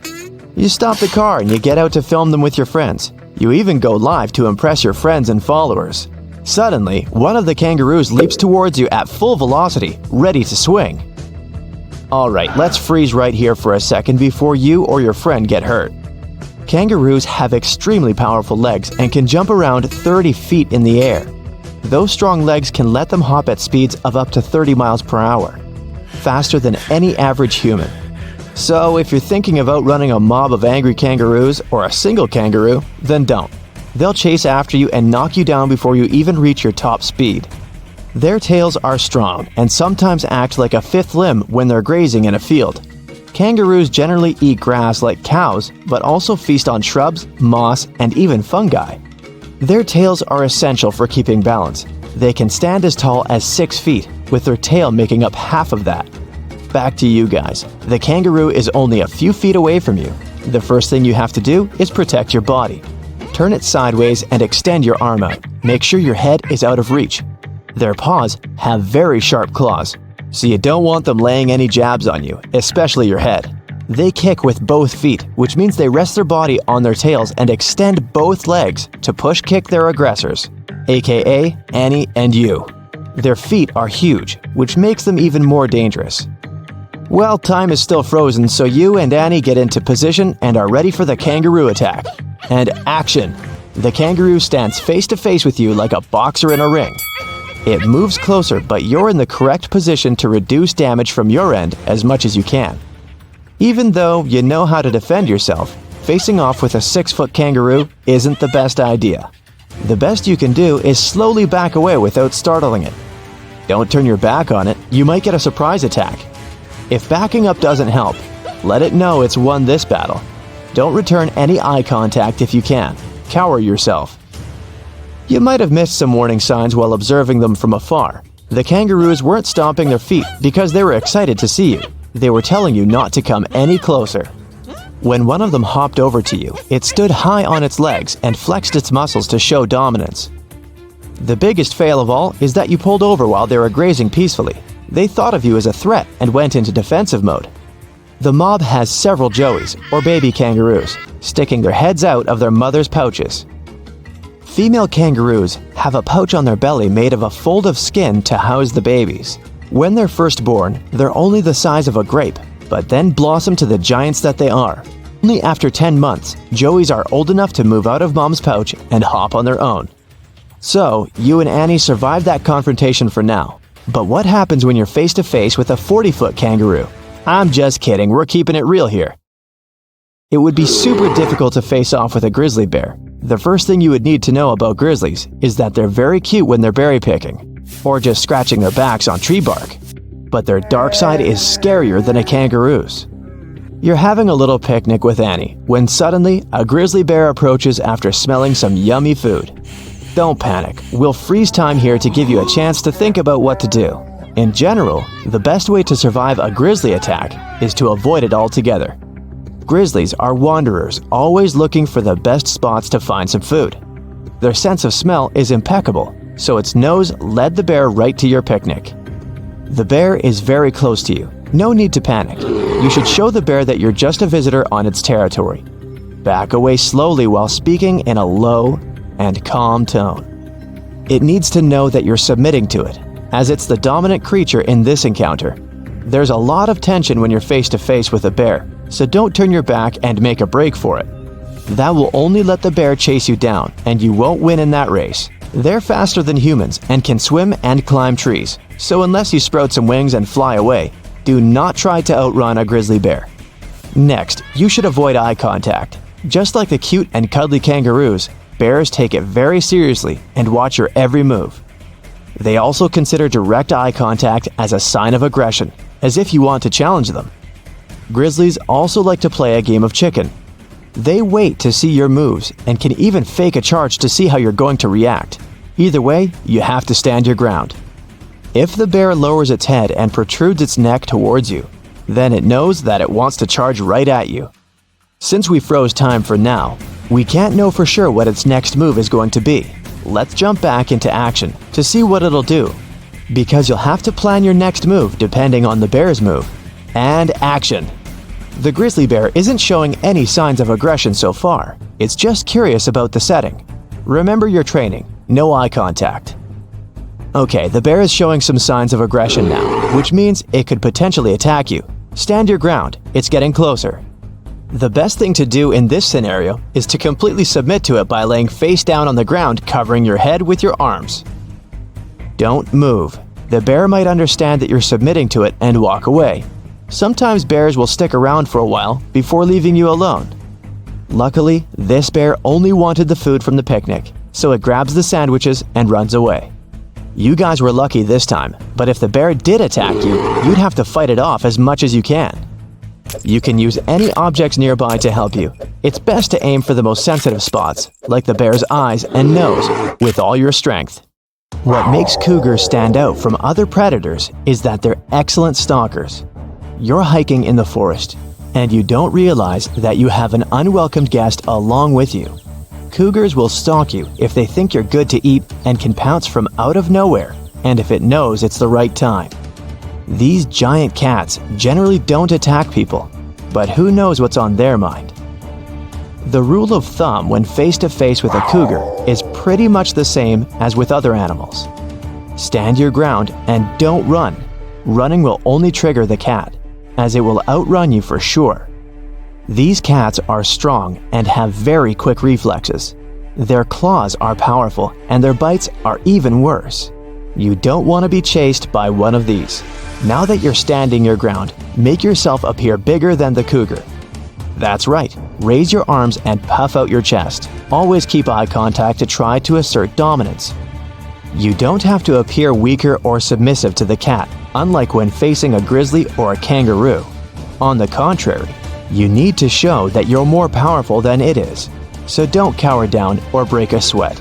You stop the car and you get out to film them with your friends. You even go live to impress your friends and followers. Suddenly, one of the kangaroos leaps towards you at full velocity, ready to swing. Alright, let's freeze right here for a second before you or your friend get hurt. Kangaroos have extremely powerful legs and can jump around 30 feet in the air. Those strong legs can let them hop at speeds of up to 30 miles per hour, faster than any average human. So if you're thinking of outrunning a mob of angry kangaroos or a single kangaroo, then don't. They'll chase after you and knock you down before you even reach your top speed. Their tails are strong and sometimes act like a fifth limb when they're grazing in a field. Kangaroos generally eat grass like cows, but also feast on shrubs, moss, and even fungi. Their tails are essential for keeping balance. They can stand as tall as 6 feet, with their tail making up half of that. Back to you guys. The kangaroo is only a few feet away from you. The first thing you have to do is protect your body. Turn it sideways and extend your arm out. Make sure your head is out of reach. Their paws have very sharp claws, so you don't want them laying any jabs on you, especially your head. They kick with both feet, which means they rest their body on their tails and extend both legs to push-kick their aggressors, aka Annie and you. Their feet are huge, which makes them even more dangerous. Well, time is still frozen, so you and Annie get into position and are ready for the kangaroo attack. And action! The kangaroo stands face to face with you like a boxer in a ring. It moves closer, but you're in the correct position to reduce damage from your end as much as you can. Even though you know how to defend yourself, facing off with a 6-foot kangaroo isn't the best idea. The best you can do is slowly back away without startling it. Don't turn your back on it, you might get a surprise attack. If backing up doesn't help, let it know it's won this battle. Don't return any eye contact if you can. Cower yourself. You might have missed some warning signs while observing them from afar. The kangaroos weren't stomping their feet because they were excited to see you. They were telling you not to come any closer. When one of them hopped over to you, it stood high on its legs and flexed its muscles to show dominance. The biggest fail of all is that you pulled over while they were grazing peacefully. They thought of you as a threat and went into defensive mode. The mob has several joeys, or baby kangaroos, sticking their heads out of their mother's pouches. Female kangaroos have a pouch on their belly made of a fold of skin to house the babies. When they're first born, they're only the size of a grape, but then blossom to the giants that they are. Only after 10 months, joeys are old enough to move out of mom's pouch and hop on their own. So, you and Annie survived that confrontation for now. But what happens when you're face to face with a 40-foot kangaroo? I'm just kidding, we're keeping it real here. It would be super difficult to face off with a grizzly bear. The first thing you would need to know about grizzlies is that they're very cute when they're berry picking, or just scratching their backs on tree bark. But their dark side is scarier than a kangaroo's. You're having a little picnic with Annie when suddenly a grizzly bear approaches after smelling some yummy food. Don't panic, we'll freeze time here to give you a chance to think about what to do. In general, the best way to survive a grizzly attack is to avoid it altogether. Grizzlies are wanderers, always looking for the best spots to find some food. Their sense of smell is impeccable, so its nose led the bear right to your picnic. The bear is very close to you. No need to panic. You should show the bear that you're just a visitor on its territory. Back away slowly while speaking in a low and calm tone. It needs to know that you're submitting to it, as it's the dominant creature in this encounter. There's a lot of tension when you're face to face with a bear, so don't turn your back and make a break for it. That will only let the bear chase you down, and you won't win in that race. They're faster than humans and can swim and climb trees, so unless you sprout some wings and fly away, do not try to outrun a grizzly bear. Next, you should avoid eye contact. Just like the cute and cuddly kangaroos, bears take it very seriously and watch your every move. They also consider direct eye contact as a sign of aggression, as if you want to challenge them. Grizzlies also like to play a game of chicken. They wait to see your moves and can even fake a charge to see how you're going to react. Either way, you have to stand your ground. If the bear lowers its head and protrudes its neck towards you, then it knows that it wants to charge right at you. Since we froze time for now, we can't know for sure what its next move is going to be. Let's jump back into action to see what it'll do, because you'll have to plan your next move depending on the bear's move. And action! The grizzly bear isn't showing any signs of aggression so far. It's just curious about the setting. Remember your training, no eye contact. Okay, the bear is showing some signs of aggression now, which means it could potentially attack you. Stand your ground, it's getting closer. The best thing to do in this scenario is to completely submit to it by laying face down on the ground, covering your head with your arms. Don't move. The bear might understand that you're submitting to it and walk away. Sometimes bears will stick around for a while before leaving you alone. Luckily, this bear only wanted the food from the picnic, so it grabs the sandwiches and runs away. You guys were lucky this time, but if the bear did attack you, you'd have to fight it off as much as you can. You can use any objects nearby to help you. It's best to aim for the most sensitive spots, like the bear's eyes and nose, with all your strength. What makes cougars stand out from other predators is that they're excellent stalkers. You're hiking in the forest, and you don't realize that you have an unwelcomed guest along with you. Cougars will stalk you if they think you're good to eat and can pounce from out of nowhere, and if it knows it's the right time. These giant cats generally don't attack people, but who knows what's on their mind. The rule of thumb when face to face with a cougar is pretty much the same as with other animals. Stand your ground and don't run. Running will only trigger the cat, as it will outrun you for sure. These cats are strong and have very quick reflexes. Their claws are powerful and their bites are even worse. You don't want to be chased by one of these. Now that you're standing your ground, make yourself appear bigger than the cougar. That's right, raise your arms and puff out your chest. Always keep eye contact to try to assert dominance. You don't have to appear weaker or submissive to the cat, unlike when facing a grizzly or a kangaroo. On the contrary, you need to show that you're more powerful than it is. So don't cower down or break a sweat.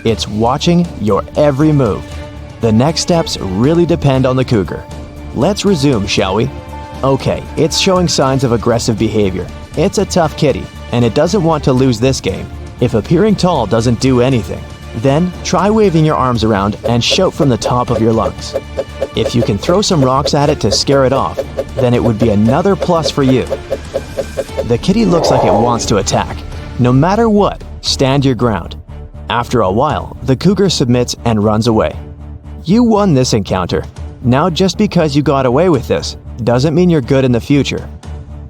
It's watching your every move. The next steps really depend on the cougar. Let's resume, shall we? Okay, it's showing signs of aggressive behavior. It's a tough kitty, and it doesn't want to lose this game. If appearing tall doesn't do anything, then try waving your arms around and shout from the top of your lungs. If you can throw some rocks at it to scare it off, then it would be another plus for you. The kitty looks like it wants to attack. No matter what, stand your ground. After a while, the cougar submits and runs away. You won this encounter. Now, just because you got away with this doesn't mean you're good in the future.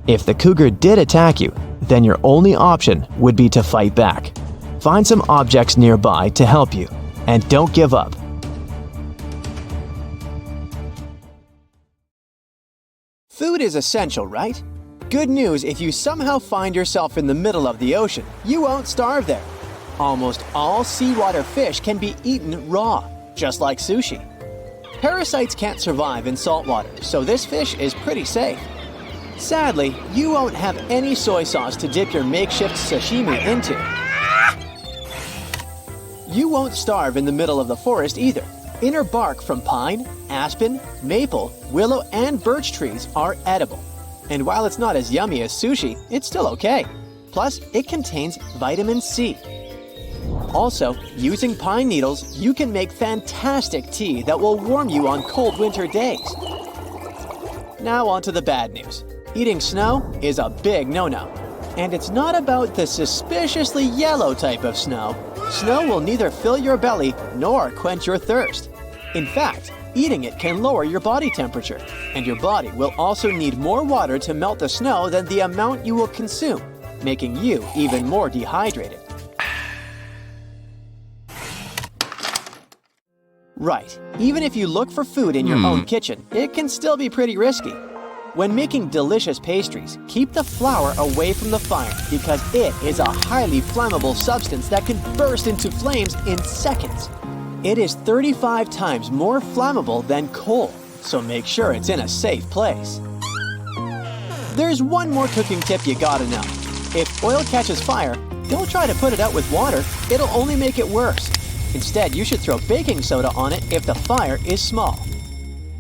If the cougar did attack you, then your only option would be to fight back. Find some objects nearby to help you, and don't give up. Food is essential, right? Good news if you somehow find yourself in the middle of the ocean, you won't starve there. Almost all seawater fish can be eaten raw, just like sushi. Parasites can't survive in salt water, so this fish is pretty safe. Sadly, you won't have any soy sauce to dip your makeshift sashimi into. You won't starve in the middle of the forest either. Inner bark from pine, aspen, maple, willow, and birch trees are edible. And while it's not as yummy as sushi, it's still okay. Plus, it contains vitamin C. Also, using pine needles, you can make fantastic tea that will warm you on cold winter days. Now on to the bad news. Eating snow is a big no-no. And it's not about the suspiciously yellow type of snow. Snow will neither fill your belly nor quench your thirst. In fact, eating it can lower your body temperature, and your body will also need more water to melt the snow than the amount you will consume, making you even more dehydrated. Right, even if you look for food in your own kitchen, it can still be pretty risky. When making delicious pastries, keep the flour away from the fire because it is a highly flammable substance that can burst into flames in seconds. It is 35 times more flammable than coal, so make sure it's in a safe place. There's one more cooking tip you gotta know. If oil catches fire, don't try to put it out with water, it'll only make it worse. Instead, you should throw baking soda on it if the fire is small.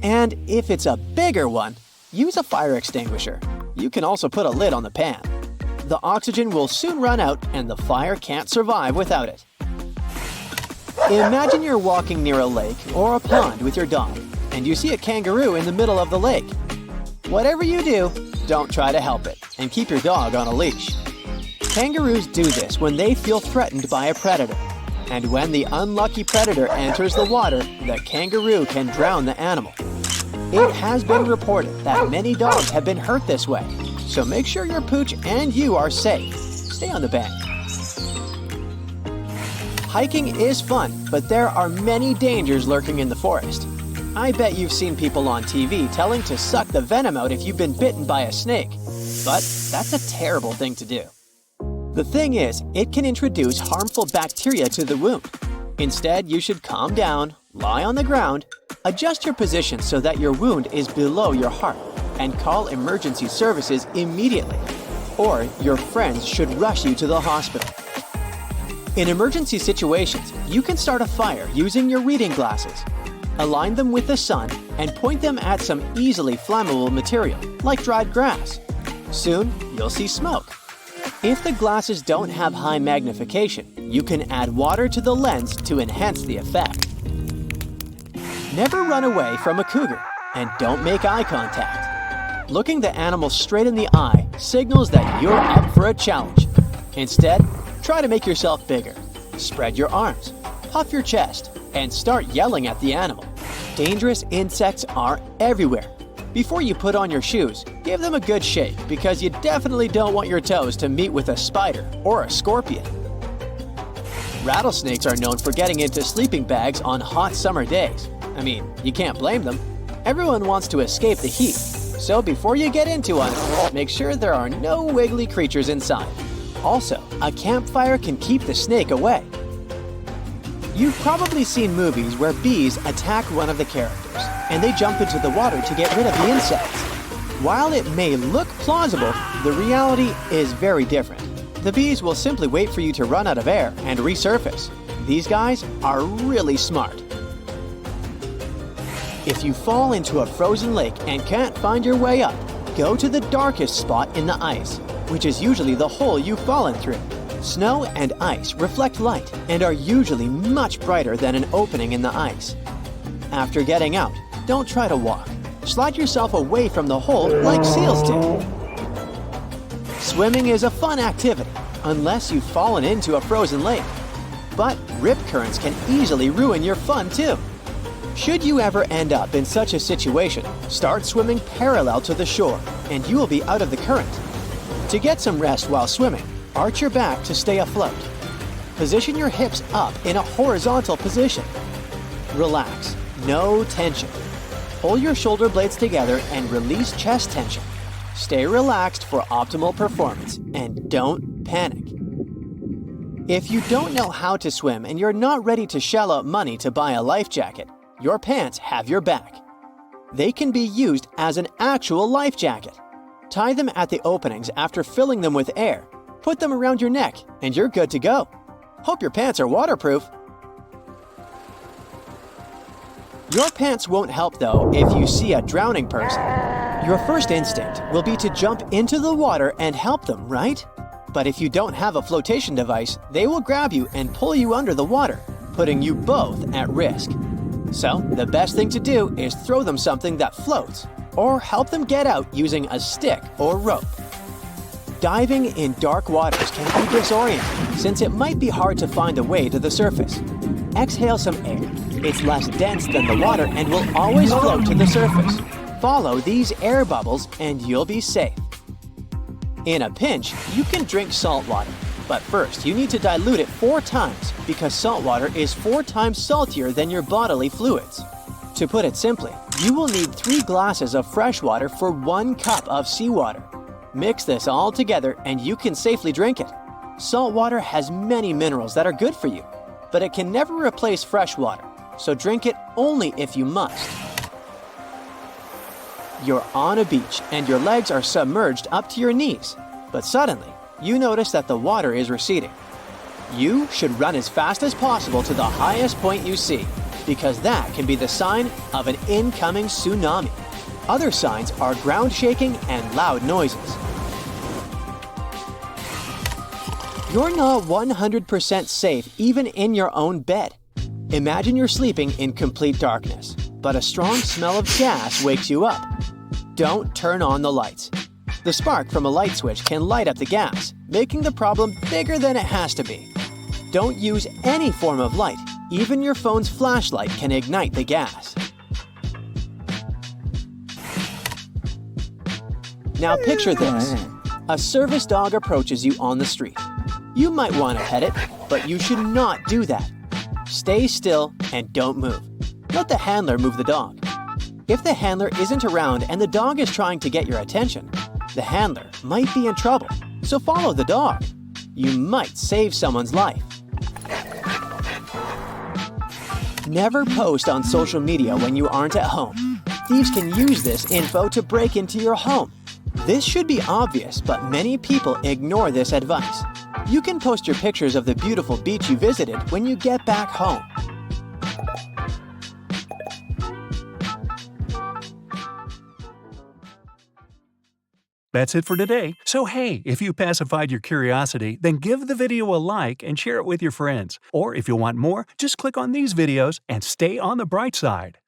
And if it's a bigger one, use a fire extinguisher. You can also put a lid on the pan. The oxygen will soon run out and the fire can't survive without it. Imagine you're walking near a lake or a pond with your dog, and you see a kangaroo in the middle of the lake. Whatever you do, don't try to help it, and keep your dog on a leash. Kangaroos do this when they feel threatened by a predator. And when the unlucky predator enters the water, the kangaroo can drown the animal. It has been reported that many dogs have been hurt this way, so make sure your pooch and you are safe. Stay on the bank. Hiking is fun, but there are many dangers lurking in the forest. I bet you've seen people on TV telling to suck the venom out if you've been bitten by a snake, but that's a terrible thing to do. The thing is, it can introduce harmful bacteria to the wound. Instead, you should calm down, lie on the ground, adjust your position so that your wound is below your heart, and call emergency services immediately. Or your friends should rush you to the hospital. In emergency situations, you can start a fire using your reading glasses. Align them with the sun and point them at some easily flammable material, like dried grass. Soon, you'll see smoke. If the glasses don't have high magnification, you can add water to the lens to enhance the effect. Never run away from a cougar, and don't make eye contact. Looking the animal straight in the eye signals that you're up for a challenge. Instead, try to make yourself bigger. Spread your arms, puff your chest, and start yelling at the animal. Dangerous insects are everywhere. Before you put on your shoes, give them a good shake because you definitely don't want your toes to meet with a spider or a scorpion. Rattlesnakes are known for getting into sleeping bags on hot summer days. I mean, you can't blame them. Everyone wants to escape the heat, so before you get into one, make sure there are no wiggly creatures inside. Also, a campfire can keep the snake away. You've probably seen movies where bees attack one of the characters, and they jump into the water to get rid of the insects. While it may look plausible, the reality is very different. The bees will simply wait for you to run out of air and resurface. These guys are really smart. If you fall into a frozen lake and can't find your way up, go to the darkest spot in the ice, which is usually the hole you've fallen through. Snow and ice reflect light and are usually much brighter than an opening in the ice. After getting out, don't try to walk. Slide yourself away from the hole like seals do. Swimming is a fun activity, unless you've fallen into a frozen lake. But rip currents can easily ruin your fun too. Should you ever end up in such a situation, start swimming parallel to the shore, and you will be out of the current. To get some rest while swimming, arch your back to stay afloat. Position your hips up in a horizontal position. Relax, no tension. Pull your shoulder blades together and release chest tension. Stay relaxed for optimal performance and don't panic. If you don't know how to swim and you're not ready to shell out money to buy a life jacket, your pants have your back. They can be used as an actual life jacket. Tie them at the openings after filling them with air. Put them around your neck and you're good to go. Hope your pants are waterproof. Your pants won't help though if you see a drowning person. Your first instinct will be to jump into the water and help them, right? But if you don't have a flotation device, they will grab you and pull you under the water, putting you both at risk. So, the best thing to do is throw them something that floats, or help them get out using a stick or rope. Diving in dark waters can be disorienting, since it might be hard to find a way to the surface. Exhale some air. It's less dense than the water and will always float to the surface. Follow these air bubbles and you'll be safe. In a pinch, you can drink salt water, but first you need to dilute it 4 times because salt water is 4 times saltier than your bodily fluids. To put it simply, you will need 3 glasses of fresh water for 1 cup of seawater. Mix this all together and you can safely drink it. Salt water has many minerals that are good for you, but it can never replace fresh water, so drink it only if you must. You're on a beach and your legs are submerged up to your knees, but suddenly you notice that the water is receding. You should run as fast as possible to the highest point you see, because that can be the sign of an incoming tsunami. Other signs are ground shaking and loud noises. You're not 100% safe even in your own bed. Imagine you're sleeping in complete darkness, but a strong smell of gas wakes you up. Don't turn on the lights. The spark from a light switch can light up the gas, making the problem bigger than it has to be. Don't use any form of light. Even your phone's flashlight can ignite the gas. Now picture this. A service dog approaches you on the street. You might want to pet it, but you should not do that. Stay still and don't move. Let the handler move the dog. If the handler isn't around and the dog is trying to get your attention, the handler might be in trouble, so follow the dog. You might save someone's life. Never post on social media when you aren't at home. Thieves can use this info to break into your home. This should be obvious, but many people ignore this advice. You can post your pictures of the beautiful beach you visited when you get back home. That's it for today. So hey, if you pacified your curiosity, then give the video a like and share it with your friends. Or if you want more, just click on these videos and stay on the bright side.